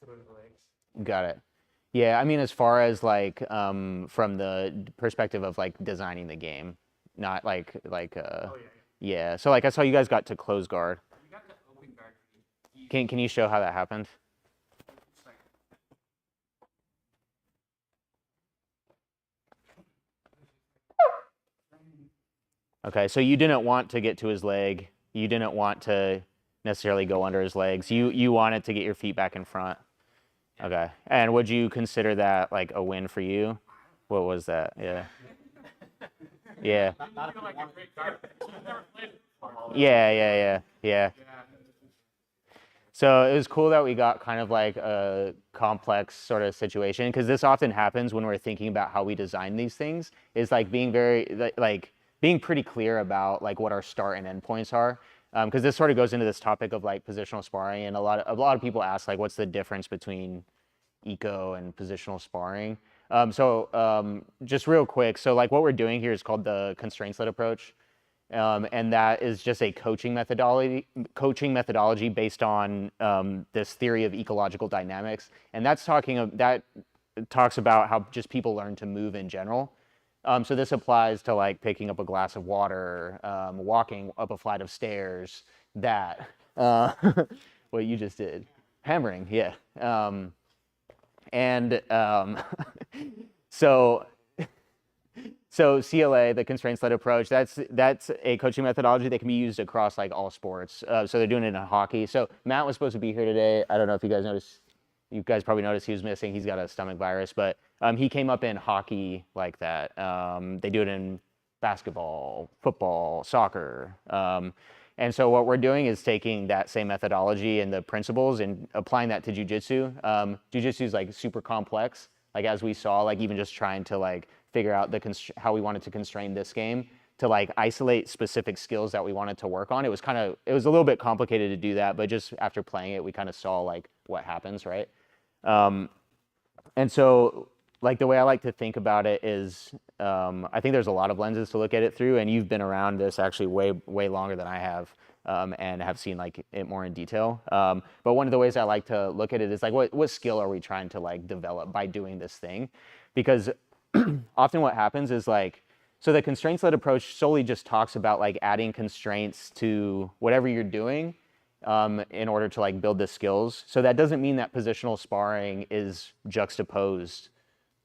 to the legs. Got it. Yeah, I mean, as far as like from the perspective of like designing the game, not like Oh yeah. yeah. So like I saw you guys got to close guard. We got the open guard. Can you show how that happened? Okay, so you didn't want to get to his leg. You didn't want to necessarily go under his legs. You wanted to get your feet back in front. Okay. And would you consider that like a win for you? What was that? Yeah. Yeah. Yeah. So it was cool that we got kind of like a complex sort of situation, because this often happens when we're thinking about how we design these things, is like being very like being pretty clear about like what our start and end points are. Because this sort of goes into this topic of like positional sparring, and a lot of people ask like, what's the difference between eco and positional sparring? Just real quick, so like what we're doing here is called the constraints-led approach, and that is just a coaching methodology based on this theory of ecological dynamics, and that talks about how just people learn to move in general. So this applies to like picking up a glass of water, walking up a flight of stairs, what you just did, hammering, yeah. So CLA, the constraints-led approach, that's a coaching methodology that can be used across like all sports. So they're doing it in hockey. So Matt was supposed to be here today. I don't know if you guys noticed. You guys probably noticed he was missing. He's got a stomach virus, but he came up in hockey like that. They do it in basketball, football, soccer. And so what we're doing is taking that same methodology and the principles and applying that to jiu-jitsu. Jiu-jitsu is like super complex, like as we saw, like even just trying to like figure out how we wanted to constrain this game to like isolate specific skills that we wanted to work on. It was a little bit complicated to do that, but just after playing it, we kind of saw like what happens, right? And so like the way I like to think about it is, I think there's a lot of lenses to look at it through, and you've been around this actually way longer than I have, and have seen like it more in detail. But one of the ways I like to look at it is like, what skill are we trying to like develop by doing this thing? Because often what happens is like, so the constraints-led approach solely just talks about like adding constraints to whatever you're doing, in order to like build the skills. So that doesn't mean that positional sparring is juxtaposed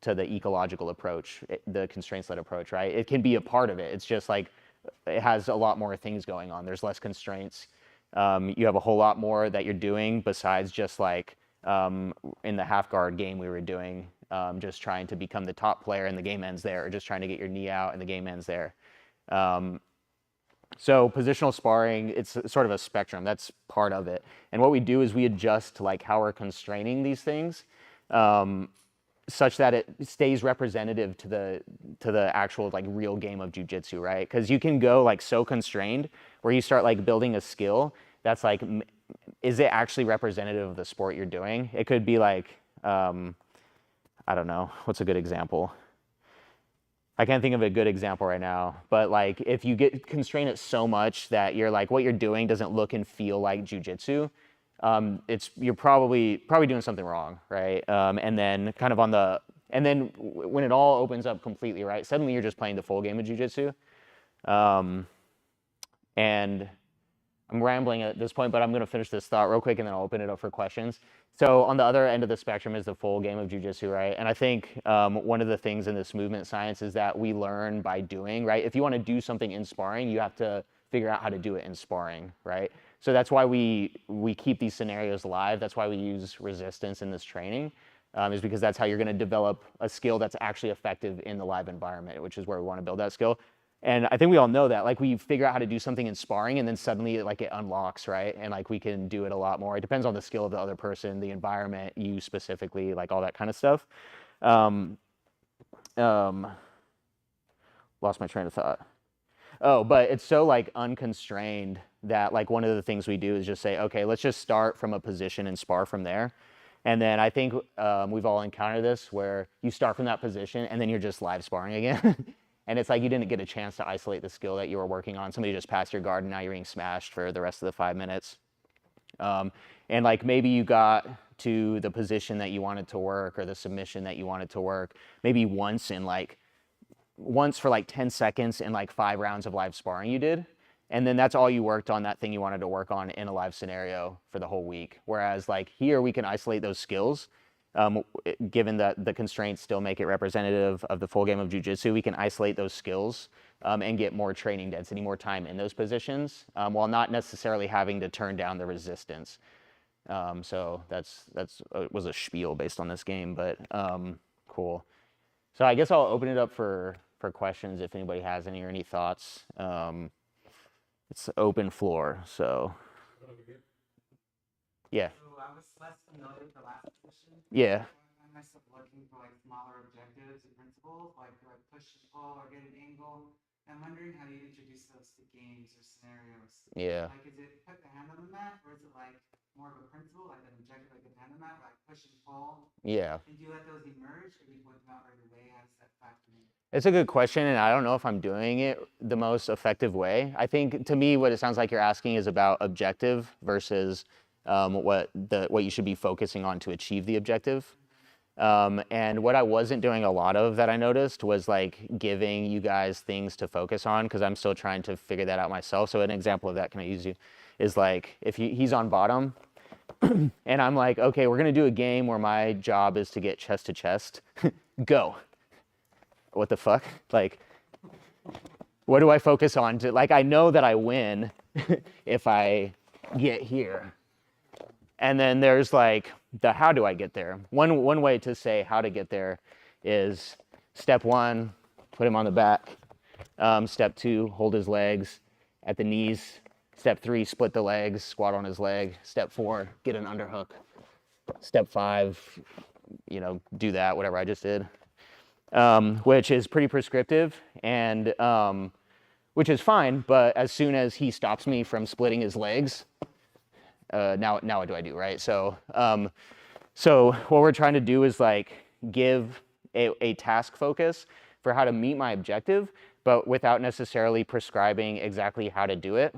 to the ecological approach, the constraints-led approach, right? It can be a part of it. It's just like, it has a lot more things going on. There's less constraints. You have a whole lot more that you're doing besides just like, in the half guard game we were doing, just trying to become the top player and the game ends there, or just trying to get your knee out and the game ends there. So positional sparring, it's sort of a spectrum. That's part of it. And what we do is we adjust to like how we're constraining these things, such that it stays representative to the actual like real game of jiu-jitsu, right? Because you can go like so constrained where you start like building a skill that's like, is it actually representative of the sport you're doing? It could be like, I don't know, what's a good example? I can't think of a good example right now, but like if you constrain it so much that you're like, what you're doing doesn't look and feel like jiu-jitsu, you're probably doing something wrong, right? And then when it all opens up completely, right? Suddenly you're just playing the full game of jiu-jitsu. And I'm rambling at this point, but I'm going to finish this thought real quick and then I'll open it up for questions. So on the other end of the spectrum is the full game of jiu-jitsu, right? And I think one of the things in this movement science is that we learn by doing, right? If you want to do something in sparring, you have to figure out how to do it in sparring, right? So that's why we keep these scenarios live. That's why we use resistance in this training, is because that's how you're going to develop a skill that's actually effective in the live environment, which is where we want to build that skill. And I think we all know that, like, we figure out how to do something in sparring and then suddenly like it unlocks, right? And like we can do it a lot more. It depends on the skill of the other person, the environment, you specifically, like all that kind of stuff. Lost my train of thought. Oh, but it's so like unconstrained that like one of the things we do is just say, okay, let's just start from a position and spar from there. And then I think we've all encountered this where you start from that position and then you're just live sparring again. And it's like you didn't get a chance to isolate the skill that you were working on. Somebody just passed your guard and now you're being smashed for the rest of the 5 minutes. And like maybe you got to the position that you wanted to work or the submission that you wanted to work, maybe once for like 10 seconds in like 5 rounds of live sparring you did. And then that's all you worked on, that thing you wanted to work on in a live scenario for the whole week. Whereas like here we can isolate those skills. Given that the constraints still make it representative of the full game of jiu-jitsu, we can isolate those skills and get more training density, more time in those positions, while not necessarily having to turn down the resistance. So that's was a spiel based on this game, but cool. So I guess I'll open it up for questions if anybody has any or any thoughts. It's open floor, so yeah. So I was less familiar with the last position. Yeah. I find myself looking for like smaller objectives and principles, like push and pull or get an angle. I'm wondering how you introduce those to games or scenarios. Yeah. Like, is it put the hand on the mat, or is it like more of a principle, like an objective, like the hand on the mat, like push and pull? Yeah. And do you let those emerge, or do you point them out right away? How does that factor in? It's a good question, and I don't know if I'm doing it the most effective way. I think, to me, what it sounds like you're asking is about objective versus what you should be focusing on to achieve the objective. And what I wasn't doing a lot of that I noticed was like giving you guys things to focus on, because I'm still trying to figure that out myself. So an example of that, can I use you, is like if he's on bottom and I'm like, okay, we're going to do a game where my job is to get chest to chest. Go. What the fuck? Like, what do I focus on? Like, I know that I win if I get here. And then there's like the how do I get there? One way to say how to get there is step 1, put him on the back. Step 2, hold his legs at the knees. Step 3, split the legs, squat on his leg. Step 4, get an underhook. Step 5, do that, whatever I just did. Which is pretty prescriptive and which is fine, but as soon as he stops me from splitting his legs, now what do I do, right? So what we're trying to do is like give a task focus for how to meet my objective, but without necessarily prescribing exactly how to do it.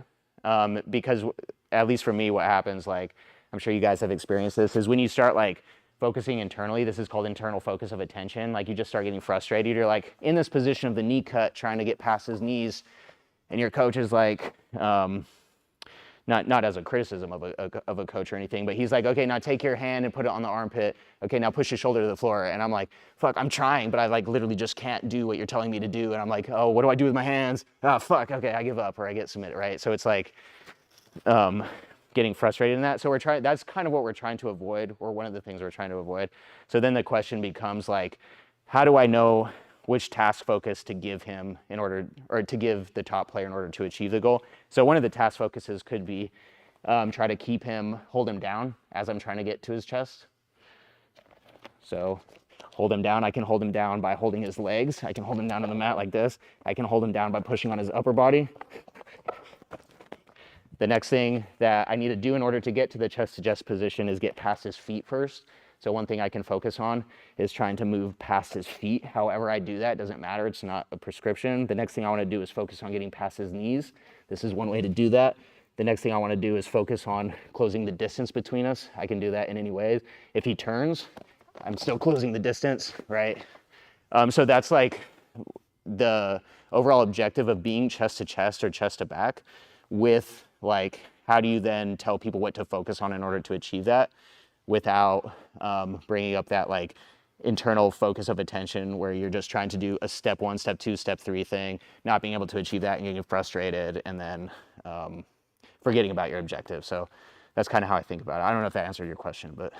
Because at least for me, what happens, like I'm sure you guys have experienced this, is when you start like focusing internally, this is called internal focus of attention. Like you just start getting frustrated. You're like in this position of the knee cut, trying to get past his knees, and your coach is like, not as a criticism of a coach or anything, but he's like, okay, now take your hand and put it on the armpit. Okay, now push your shoulder to the floor. And I'm like, fuck, I'm trying, but I like literally just can't do what you're telling me to do. And I'm like, oh, what do I do with my hands? Oh, fuck, okay, I give up or I get submitted, right? So it's like getting frustrated in that. So that's kind of what we're trying to avoid, or one of the things we're trying to avoid. So then the question becomes like, how do I know which task focus to give him in order, or to give the top player in order to achieve the goal? So one of the task focuses could be try to hold him down as I'm trying to get to his chest. So hold him down. I can hold him down by holding his legs. I can hold him down on the mat like this. I can hold him down by pushing on his upper body. The next thing that I need to do in order to get to the chest to chest position is get past his feet first. So one thing I can focus on is trying to move past his feet. However I do that, doesn't matter. It's not a prescription. The next thing I want to do is focus on getting past his knees. This is one way to do that. The next thing I want to do is focus on closing the distance between us. I can do that in any way. If he turns, I'm still closing the distance, right? So that's like the overall objective of being chest to chest or chest to back with like how do you then tell people what to focus on in order to achieve that without bringing up that like internal focus of attention where you're just trying to do a step 1, step 2, step 3 thing, not being able to achieve that and getting frustrated and then forgetting about your objective. So that's kind of how I think about it. I don't know if that answered your question, but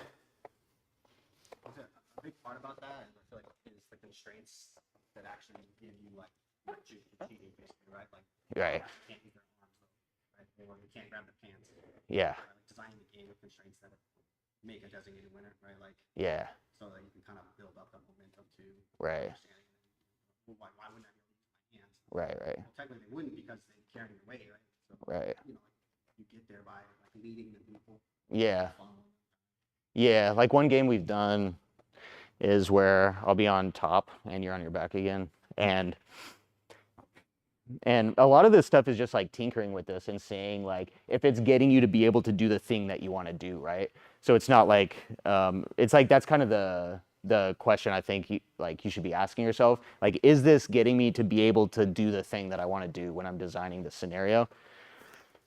A big part about that, I feel like, is the constraints that actually give you like cheating, basically, right? Like, right. you can't use your arms, right? Or you can't grab the pants. Yeah. Right? Like designing the game with constraints that make a designated winner, right? Like, Yeah. so that you can kind of build up that momentum to Right. understanding. Well, why wouldn't I be able to use my hands? Right. Right. Well, technically they wouldn't because they carry the weight, right? So, Right. you know, you get there by like leading the people. Yeah. Yeah. Like one game we've done is where I'll be on top and you're on your back again. And a lot of this stuff is just like tinkering with this and saying like if it's getting you to be able to do the thing that you want to do, right? So it's not like it's like that's kind of the question I think you should be asking yourself. Like, is this getting me to be able to do the thing that I want to do when I'm designing the scenario?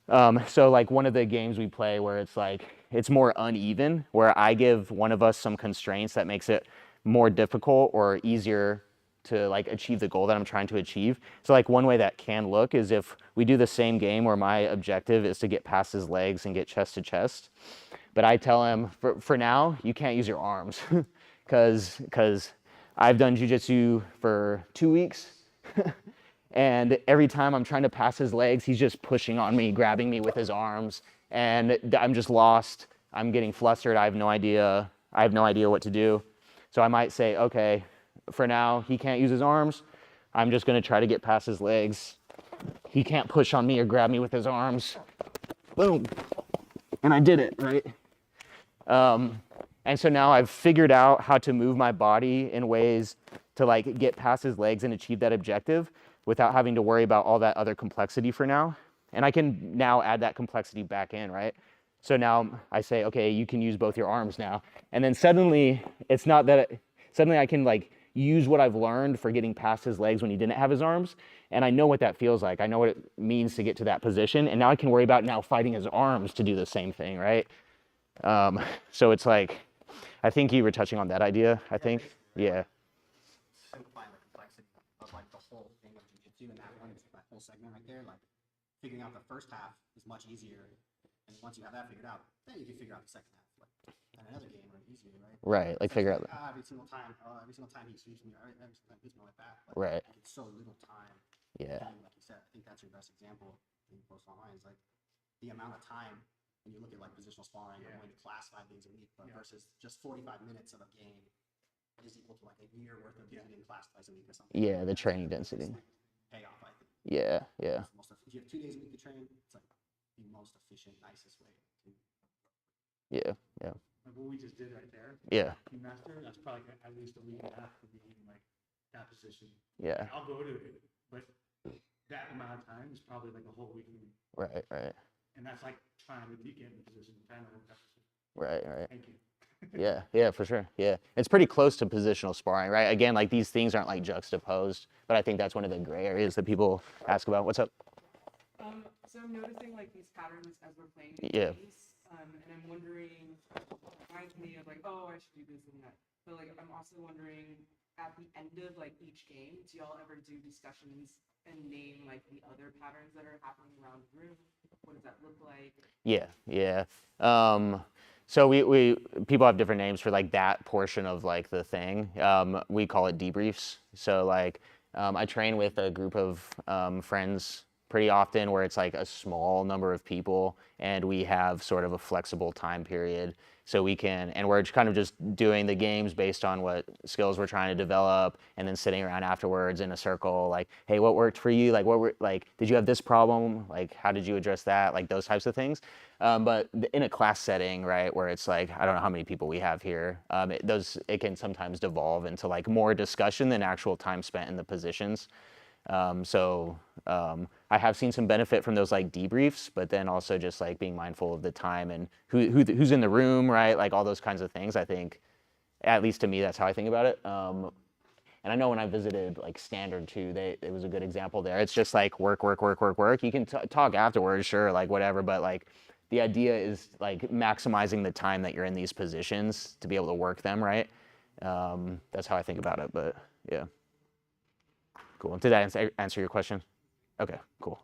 So like one of the games we play where it's like it's more uneven, where I give one of us some constraints that makes it more difficult or easier to like achieve the goal that I'm trying to achieve. So like one way that can look is if we do the same game where my objective is to get past his legs and get chest to chest, but I tell him for now you can't use your arms because I've done jiu-jitsu for 2 weeks. And every time I'm trying to pass his legs, he's just pushing on me, grabbing me with his arms, and I'm just lost. I'm getting flustered. I have no idea what to do. So I might say, okay, for now, he can't use his arms. I'm just going to try to get past his legs. He can't push on me or grab me with his arms. Boom. And I did it, right? And so now I've figured out how to move my body in ways to like get past his legs and achieve that objective without having to worry about all that other complexity for now. And I can now add that complexity back in, right? So now I say, okay, you can use both your arms now. And then suddenly it's not that, suddenly I can like use what I've learned for getting past his legs when he didn't have his arms. And I know what that feels like. I know what it means to get to that position. And now I can worry about now fighting his arms to do the same thing, right? So it's like, I think you were touching on that idea, I think. Yeah. Simplifying the complexity of like the whole thing of jiu-jitsu, and that one is that whole segment right there. Like figuring out the first half is much easier, and once you have that figured out, then you can figure out the second half. Like in another game, or easier, right? Right, like figure out. Every single time he shoots me, every single time he hits me like that. Like, Right. Like it's so little time. Yeah. And like you said, I think that's your best example. You post online is like the amount of time when you look at like positional sparring or going to class 5 days a week, but versus just 45 minutes of a game is equal to like a year worth of being in class twice a week or something. Yeah, the training density. Payoff, I think. Yeah, yeah. If you have 2 days a week to train, it's like the most efficient, nicest way to. Yeah, yeah. Like what we just did right there, Yeah, Key Master, that's probably at least a week and a half to be in like that position. yeah. I'll go to it, but that amount of time is probably like a whole week. Right, right, And that's like trying to get in the position, trying to work that position. right, right. Thank you. Yeah, yeah, for sure. Yeah. It's pretty close to positional sparring, right? Again, like these things aren't like juxtaposed, but I think that's one of the gray areas that people ask about. What's up? So I'm noticing like these patterns as we're playing these Yeah. games, and I'm wondering, it reminds me of like, oh, I should do this and that. But like, I'm also wondering, at the end of like each game, do y'all ever do discussions and name like the other patterns that are happening around the room? What does that look like? Yeah, yeah. So we people have different names for like that portion of like the thing. We call it debriefs. So like I train with a group of friends pretty often where it's like a small number of people and we have sort of a flexible time period so we can, and we're kind of just doing the games based on what skills we're trying to develop and then sitting around afterwards in a circle like, hey, what worked for you? Like did you have this problem? Like, how did you address that? Like those types of things. But in a class setting, right, where it's like, I don't know how many people we have here, it can sometimes devolve into like more discussion than actual time spent in the positions. I have seen some benefit from those like debriefs, but then also just like being mindful of the time and who's in the room, right? Like all those kinds of things. I think, at least to me, that's how I think about it. And I know when I visited like Standard too, it was a good example there. It's just like work. You can talk afterwards, sure, like whatever, but like the idea is like maximizing the time that you're in these positions to be able to work them, right? That's how I think about it, but yeah. Cool. Did that answer your question? Okay, cool.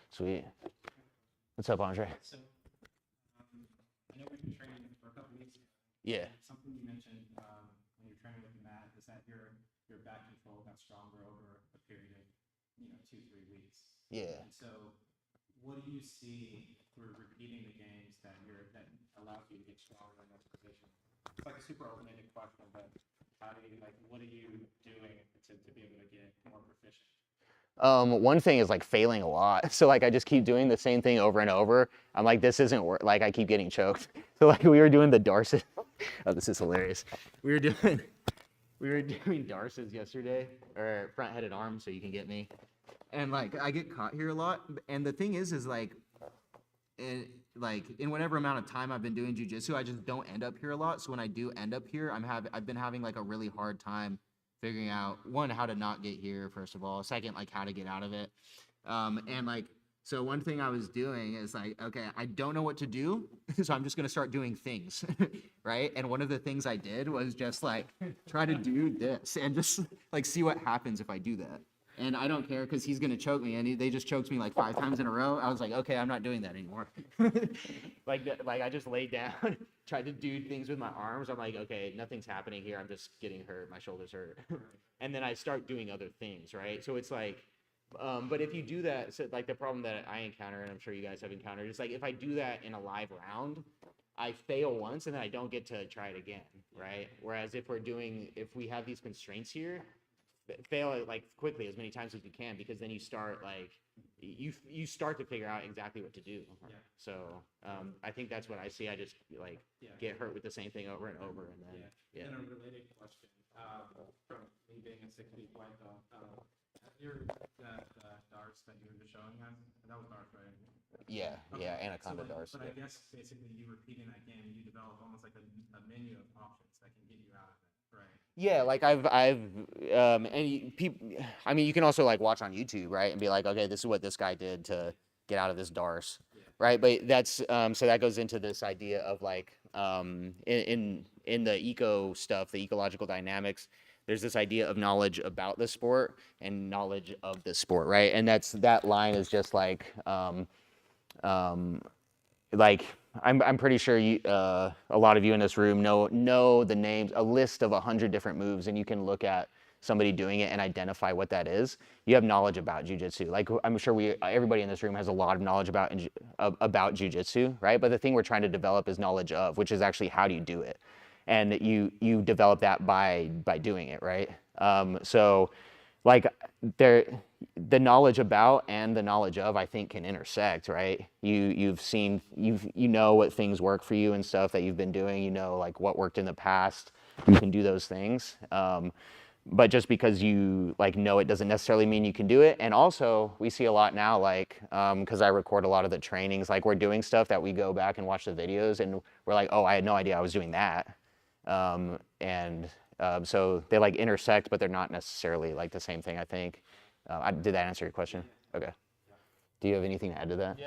Sweet. What's up, Andre? So, I know we've been training for a couple weeks. Yeah. Something you mentioned when you're training with Matt is that your back control got stronger over a period of 2-3 weeks. Yeah. And so, what do you see through repeating the games that allows you to get stronger in those positions? It's like a super open-ended question, but what are you doing to be able to get more proficient? One thing is like failing a lot. So like I just keep doing the same thing over and over. I'm like, this isn't work. Like I keep getting choked. So like we were doing the Darces. Oh, this is hilarious. We were doing Darces yesterday, or front-headed arms, so you can get me. And like I get caught here a lot. And the thing is like, in whatever amount of time I've been doing jiu-jitsu, I just don't end up here a lot. So when I do end up here, I've been having like a really hard time figuring out, one, how to not get here, first of all. Second, like how to get out of it. And like, so one thing I was doing is like, okay, I don't know what to do, so I'm just gonna start doing things, right? And one of the things I did was just like, try to do this and just like see what happens if I do that. And I don't care because he's gonna choke me, and they just choked me like 5 times in a row. I was like, okay, I'm not doing that anymore. like I just laid down, tried to do things with my arms. I'm like, okay, nothing's happening here. I'm just getting hurt. My shoulders hurt. And then I start doing other things, right? So it's like, but if you do that, so like the problem that I encounter, and I'm sure you guys have encountered, is like if I do that in a live round, I fail once and then I don't get to try it again, right? Whereas if we have these constraints here, fail it like quickly as many times as you can, because then you start like you start to figure out exactly what to do. So I think that's what I see. I just like get hurt with the same thing over and over, and then And a related question from me being a 6 feet white belt, that darts that you were just showing us, that was darts, right? Anaconda darts. But I guess basically you repeating that game, you develop almost like a menu of options that can get you out of it, right? Yeah, like people. I mean, you can also like watch on YouTube, right, and be like, okay, this is what this guy did to get out of this darce, right? But that's so that goes into this idea of like in the eco stuff, the ecological dynamics. There's this idea of knowledge about the sport and knowledge of the sport, right? And that line is just like I'm pretty sure a lot of you in this room know the names, a list of 100 different moves, and you can look at somebody doing it and identify what that is. You have knowledge about jiu-jitsu. Like I'm sure everybody in this room has a lot of knowledge about jiu-jitsu, right? But the thing we're trying to develop is knowledge of, which is actually how do you do it, and you develop that by doing it, right? So like the knowledge about and the knowledge of, I think, can intersect, right? You know what things work for you and stuff that you've been doing, like what worked in the past, you can do those things. But just because you like know it doesn't necessarily mean you can do it. And also we see a lot now, like, cause I record a lot of the trainings, like we're doing stuff that we go back and watch the videos and we're like, oh, I had no idea I was doing that. So they like intersect, but they're not necessarily like the same thing, I think. Did that answer your question? Okay. Do you have anything to add to that?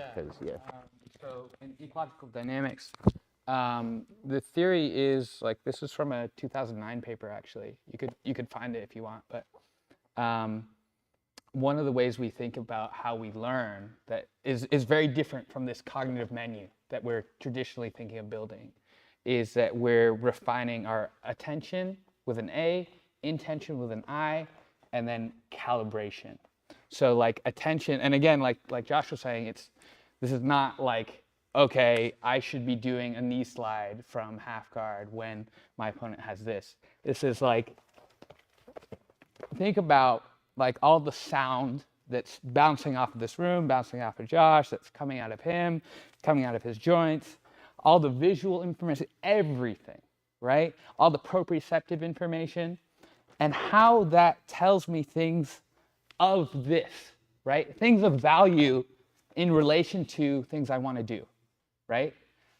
So in ecological dynamics, the theory is like, this is from a 2009 paper, actually. You could find it if you want, but one of the ways we think about how we learn that is very different from this cognitive menu that we're traditionally thinking of building, is that we're refining our attention with an A, intention with an I, and then calibration. So like attention, and again, like Josh was saying, this is not like, okay, I should be doing a knee slide from half guard when my opponent has this. This is like, think about like all the sound that's bouncing off of this room, bouncing off of Josh, that's coming out of him, coming out of his joints, all the visual information, everything, right? All the proprioceptive information, and how that tells me things of this, right? Things of value in relation to things I want to do, right?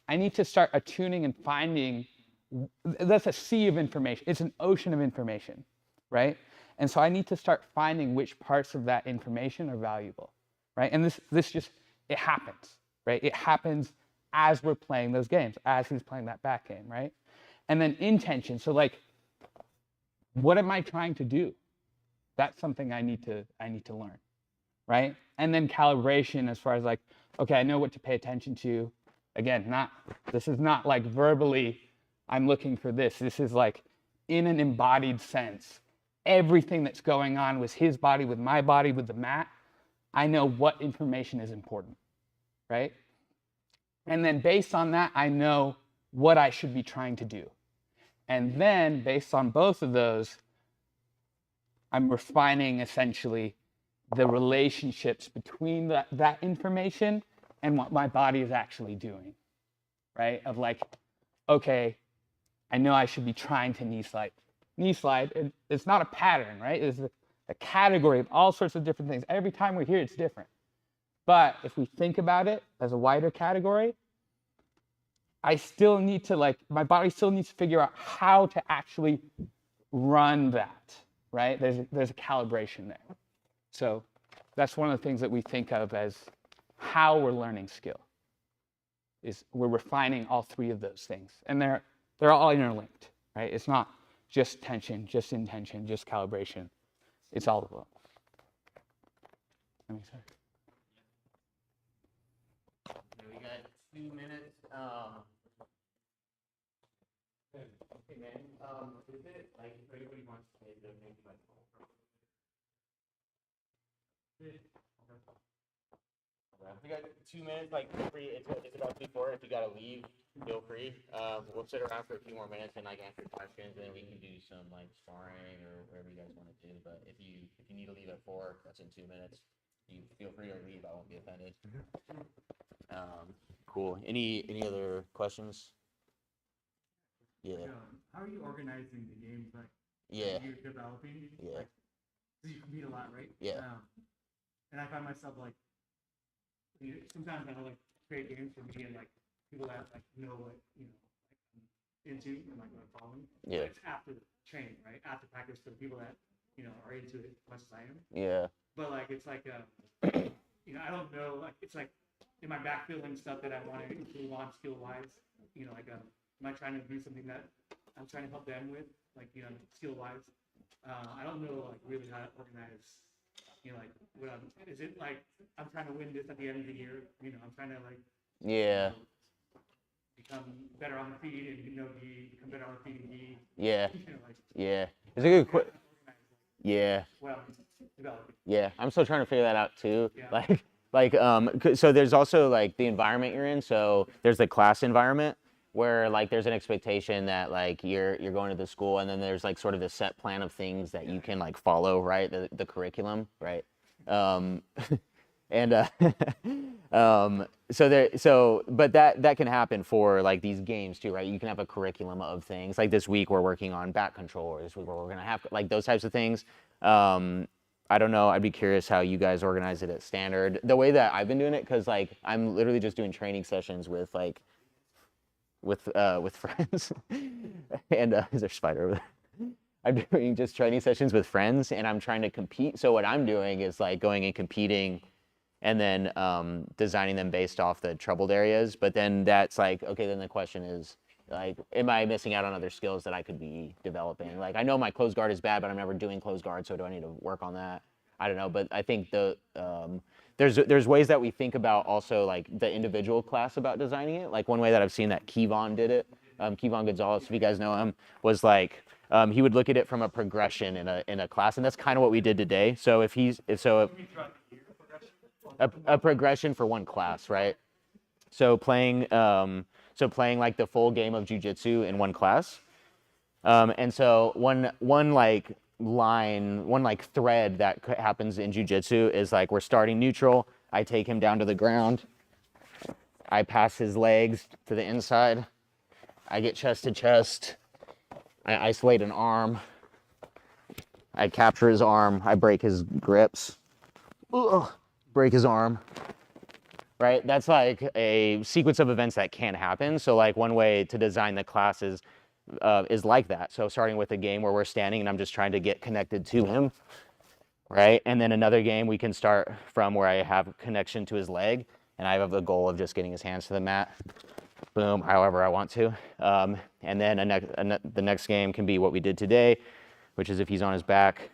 I need to start attuning and finding, that's a sea of information. It's an ocean of information, right? And so I need to start finding which parts of that information are valuable, right? And this just, it happens, right? It happens as we're playing those games, as he's playing that back game, right? And then intention. So like, what am I trying to do? That's something I need to learn, right? And then calibration as far as like, okay, I know what to pay attention to. Again, this is not like verbally, I'm looking for this. This is like in an embodied sense. Everything that's going on with his body, with my body, with the mat, I know what information is important, right? And then based on that, I know what I should be trying to do. And then based on both of those, I'm refining essentially the relationships between that information and what my body is actually doing, right? Of like, okay, I know I should be trying to knee slide. Knee slide, it's not a pattern, right? It's a category of all sorts of different things. Every time we're here, it's different. But if we think about it as a wider category, I still need to like, my body still needs to figure out how to actually run that, right? There's a calibration there. So that's one of the things that we think of as how we're learning skill, is we're refining all three of those things. And they're all interlinked, right? It's not just tension, just intention, just calibration. It's all of them. That makes sense. Okay, we got 2 minutes. Okay, man. Is it like if anybody wants to maybe like we got 2 minutes, like free. It's about 2:04. If you gotta leave, feel free. We'll sit around for a few more minutes and like answer questions, and then we can do some like sparring or whatever you guys want to do. But if you need to leave at 4, that's in 2 minutes. You feel free to leave. I won't be offended. Cool. Any other questions? Yeah. How are you organizing the games like Yeah. you're developing? Yeah. Like, 'cause you compete a lot, right? Yeah. And I find myself like, sometimes I like create games for me and like people that like know what like I'm into and like what I'm following. Yeah. But it's after training, right? After practice for the people that are into it as much as I am. Yeah. But like it's like I don't know, like it's like am I backfilling stuff that I want to improve on skill wise? Am I trying to do something that I'm trying to help them with, like skill wise? I don't know like really how to organize like what is it like I'm trying to win this at the end of the year, I'm trying to like Yeah. become better on the feet and become better on the feet and be Yeah. like Yeah. It's a good question. Yeah. well developing. Yeah. I'm still trying to figure that out too. Yeah. So there's also like the environment you're in. So there's the class environment where like there's an expectation that like you're going to the school, and then there's like sort of the set plan of things that you can like follow, right? The curriculum, right? But that can happen for like these games too, right? You can have a curriculum of things. Like this week we're working on back control, or this week we're gonna have like those types of things. I don't know. I'd be curious how you guys organize it at Standard. The way that I've been doing it, because like I'm literally just doing training sessions with friends, and is there a spider over there? I'm doing just training sessions with friends, and I'm trying to compete. So what I'm doing is like going and competing, and then designing them based off the troubled areas. But then that's like, okay, then the question is like, am I missing out on other skills that I could be developing? Like I know my closed guard is bad, but I'm never doing closed guard, so do I need to work on that? I don't know, but I think there's ways that we think about also like the individual class about designing it. Like one way that I've seen that Kevon did it, Kevon Gonzalez, if you guys know him, was like he would look at it from a progression in a class, and that's kind of what we did today. So if a progression for one class, right? So playing like the full game of jiu-jitsu in one class, and so one like line, one like thread that happens in jiu-jitsu is like we're starting neutral. I take him down to the ground. I pass his legs to the inside. I get chest to chest. I isolate an arm. I capture his arm. I break his grips. Ugh, break his arm. Right? That's like a sequence of events that can happen. So like one way to design the class is like that. So starting with a game where we're standing and I'm just trying to get connected to him, right? And then another game we can start from where I have connection to his leg. and I have the goal of just getting his hands to the mat, boom, however I want to. And then the next game can be what we did today, which is if he's on his back,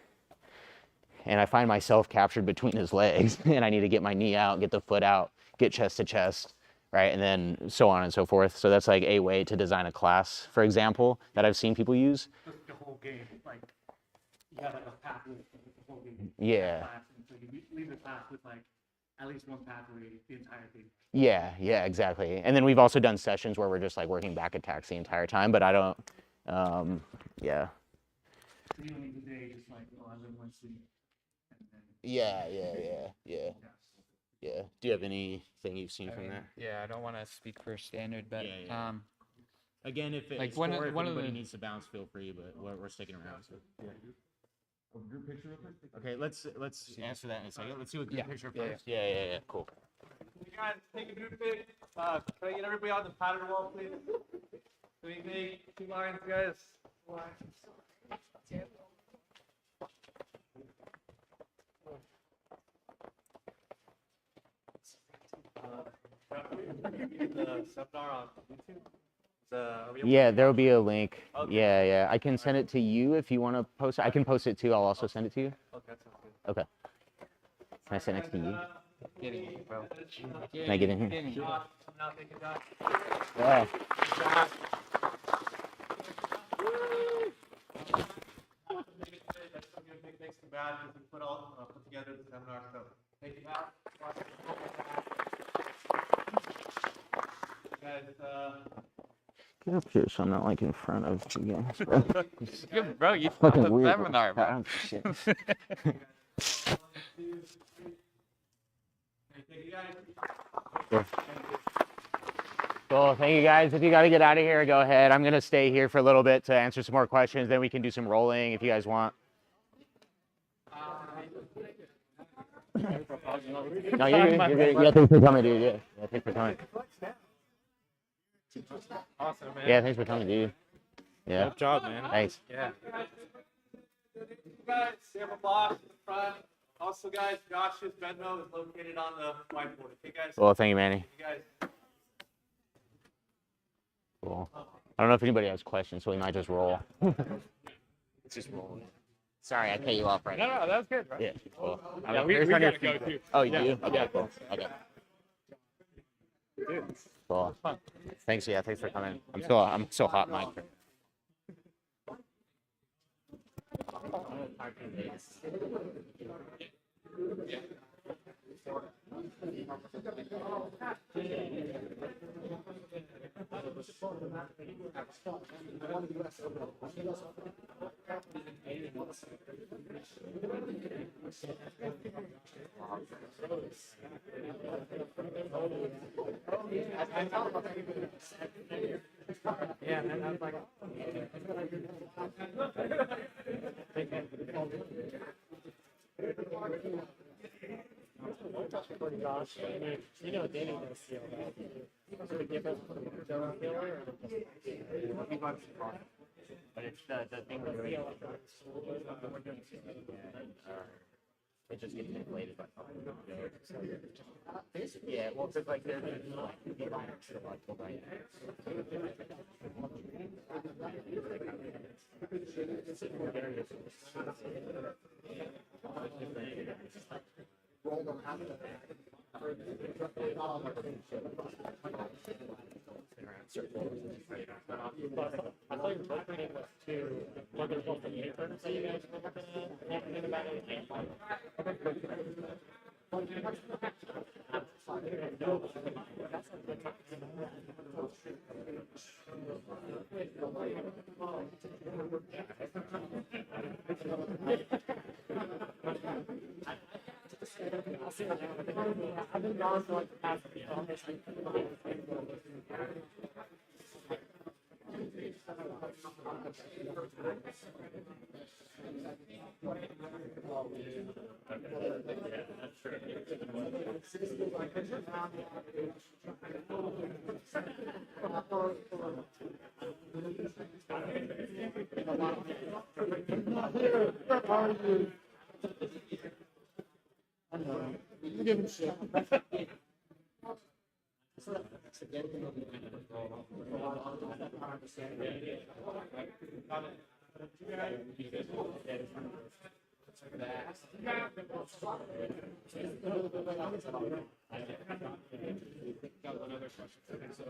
and I find myself captured between his legs, and I need to get my knee out, get the foot out, get chest to chest, right? And then so on and so forth. So that's like a way to design a class, for example, that I've seen people use. The whole game, like, you have like a pathway for the whole game. Yeah. Class, and so you leave the class with like at least one pathway the entire thing. Yeah, exactly. And then we've also done sessions where we're just like working back attacks the entire time, but I don't, yeah. So you don't need the day just like, oh, I live one sleep. Yeah. Do you have anything you've seen from that? Yeah, I don't want to speak for standard, but Again, if it's like one of the needs to bounce, feel free, but we're sticking around. So. Yeah. Group picture real quick? Okay, let's answer that in a second. Let's do a group picture first. Yeah, cool. You guys take a group pic. Can I get everybody on the pattern wall, please? So we make 2 lines, guys. The seminar on YouTube. Yeah, there will be a link. Okay. Yeah. I can send it to you if you want to post it. I can post it too. I'll also send it to you. Okay, that sounds good. Okay. Can I sit next to you? Get in here, bro. Can I get in here? Get in here. Yeah. Thanks to Matt because we put together the seminar. So thank you, Matt. Guys, Get up here so I'm not like in front of you guys. Good, bro. You Fucking the weird. seminar, bro. Oh, shit. thank you guys. Cool. Thank you guys. If you got to get out of here, go ahead. I'm going to stay here for a little bit to answer some more questions. Then we can do some rolling if you guys want. No, you're good. Yeah, thanks for coming, dude. Yeah, thanks for coming. Awesome, man. Yeah, thanks for coming, dude. Yeah. Good job, man. Thanks. Yeah. Guys, Sam Boss in the front. Also, guys, Josh's Venmo is located on the whiteboard. Okay, guys. Well, thank you, Manny. You guys. Cool. I don't know if anybody has questions, so we might just roll. It's just rolling. Sorry, I cut you off right now. No, that was good, bro. Yeah. Cool. Yeah, we gotta go too. Oh, you do? Okay, cool. Okay. Cool. Thanks. Yeah, thanks for coming. I'm so hot, Mike. Yeah, man, I was like, you know, Danny does feel that. Is it a difference from a stone killer or but it's the thing we're doing. It just gets inflated by yeah, well, because like there's like right. I thought you were looking to whether it's open the internet, so you guys were looking about it. I've been gone for like the past Got one other question. Okay, so,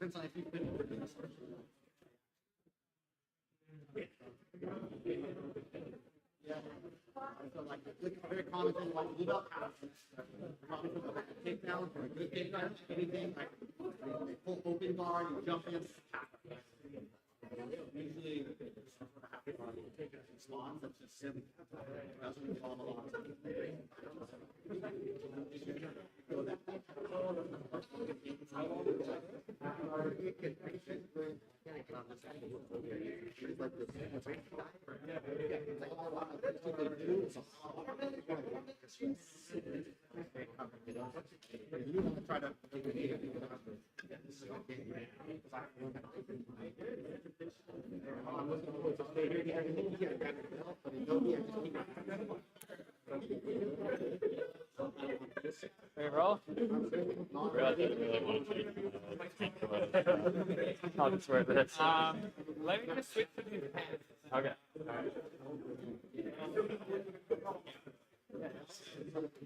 Depends on if you've been working this. So like a very common thing, like leave out passes, probably for the takedown or a good takedown, anything like they pull open guard, you jump in, usually take a response that's just silly. Doesn't involve a lot of Hey, bro. I'll just wear this. Let me just switch to these pants. Okay.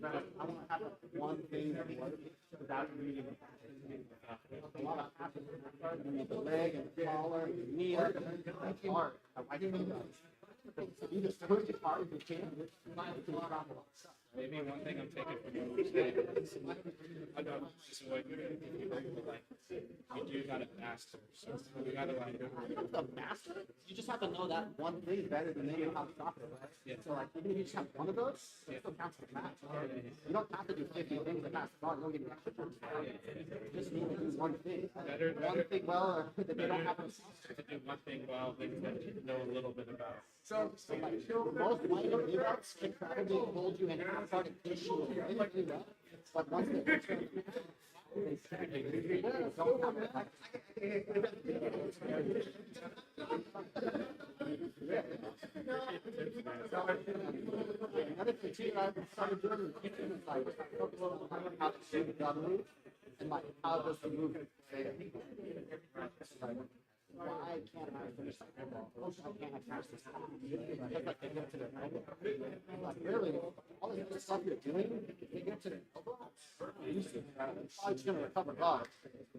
I want to have one thing that works without reading a lot of passes. You need the leg and the collar and the knee. That's hard. I didn't even you just push it hard as you can. maybe one thing I'm taking from what you're saying is, I don't just avoid it. Like, you do gotta master. So you gotta like. You don't have to master it. You just have to know that one thing better than they know how to stop it. Right? Yeah. So like even if you just have one of those, it still counts as a match. You don't have to do 50 things that pass the ball. You don't get any extra points for it. You just need to do one thing. One thing well that they don't have to To do one thing well, things that you know a little bit about. So like most minor give-ups can probably hold you in half-hearted issue really well. But once they get you don't come back. Another thing too I started doing in the kitchen is like how to do the gun move and like how does the move why can't I finish that elbow? Why can't I catch this? Because like they get to their elbow. Like really, all this other stuff you're doing, they get to their elbow. It's probably just gonna recover guard.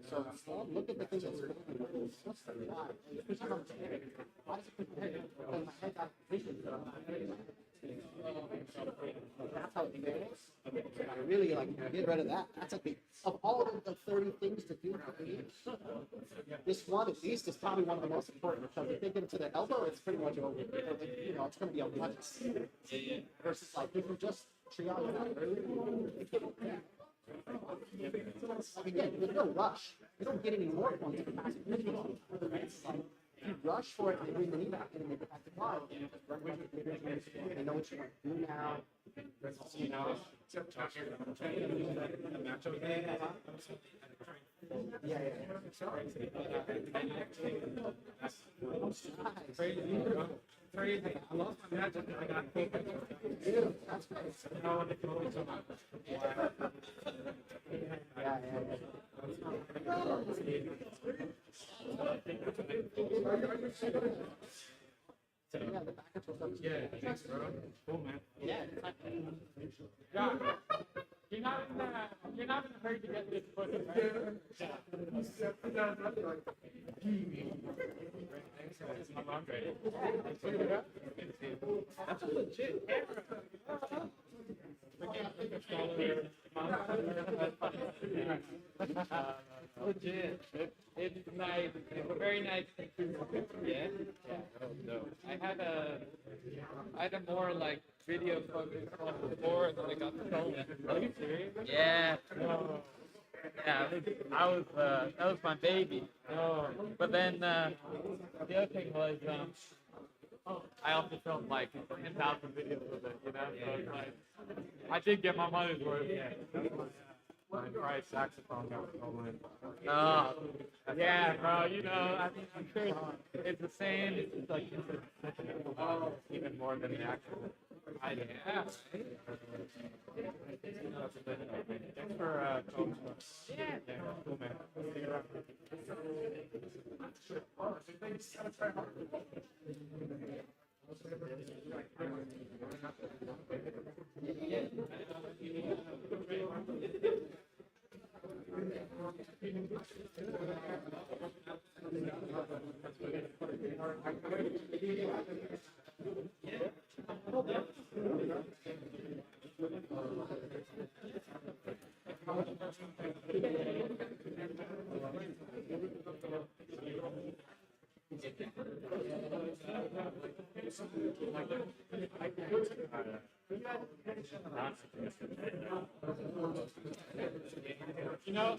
So look at the thing that's really what's the why? Especially on the head. Why does it put my head? Because my head's out of position. That's how it goes. I really like get rid of that. That's like of all of the 30 things to do for me, this one at least is probably one of the most important because if they get it to the elbow, it's pretty much over. You know, it's going to be a lunch. Versus like if you just triage that early, Again, there's no rush. You don't get any more points for passing. It's like, you rush for it and bring the knee back and make it back to five. You just run back to the they know what you want to do now. You know, crazy. I lost my match and I got That's great. no one to told me so much. Yeah, the back control stuff is Yeah, thanks, bro. Cool, man. yeah, it's like, Yeah. You're not in a hurry to get this footage, right? It's my mom ready. That's a legit camera. Legit. It's nice. It's a very nice consumer picture. Yeah. No. I had a more like video focus on before, and then I got stolen. Are you serious? Yeah. No. Yeah, that was my baby. No. But then the other thing was I also filmed like 10,000 videos of it, you know. So it's like I did get my money's worth. Yeah. My fried saxophone got stolen. Oh, yeah, bro. You know, I mean, I'm sure it's the same. It's like Even more than the actual. yeah. Thanks for calling. Yeah, cool, man. See you around. You know,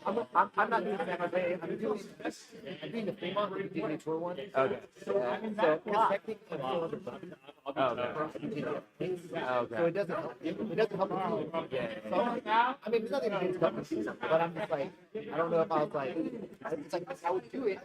I'm not doing San Jose. I'm doing the Fremont PGA Tour one. Okay. So technically, I'm still under contract. Okay. So it doesn't help. It doesn't help. Yeah. So I mean, there's nothing against helping season, but I'm just like, I don't know if I was like, it's like I would do it.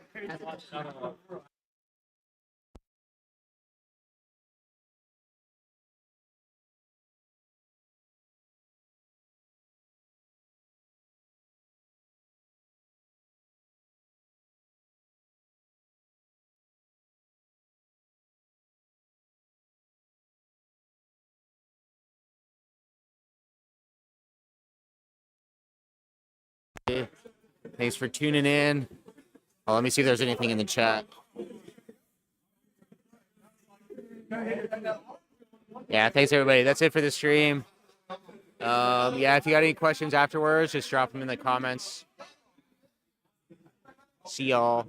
Thanks for tuning in. Oh, let me see if there's anything in the chat. Yeah, thanks everybody. That's it for the stream. Yeah, if you got any questions afterwards, just drop them in the comments. See y'all.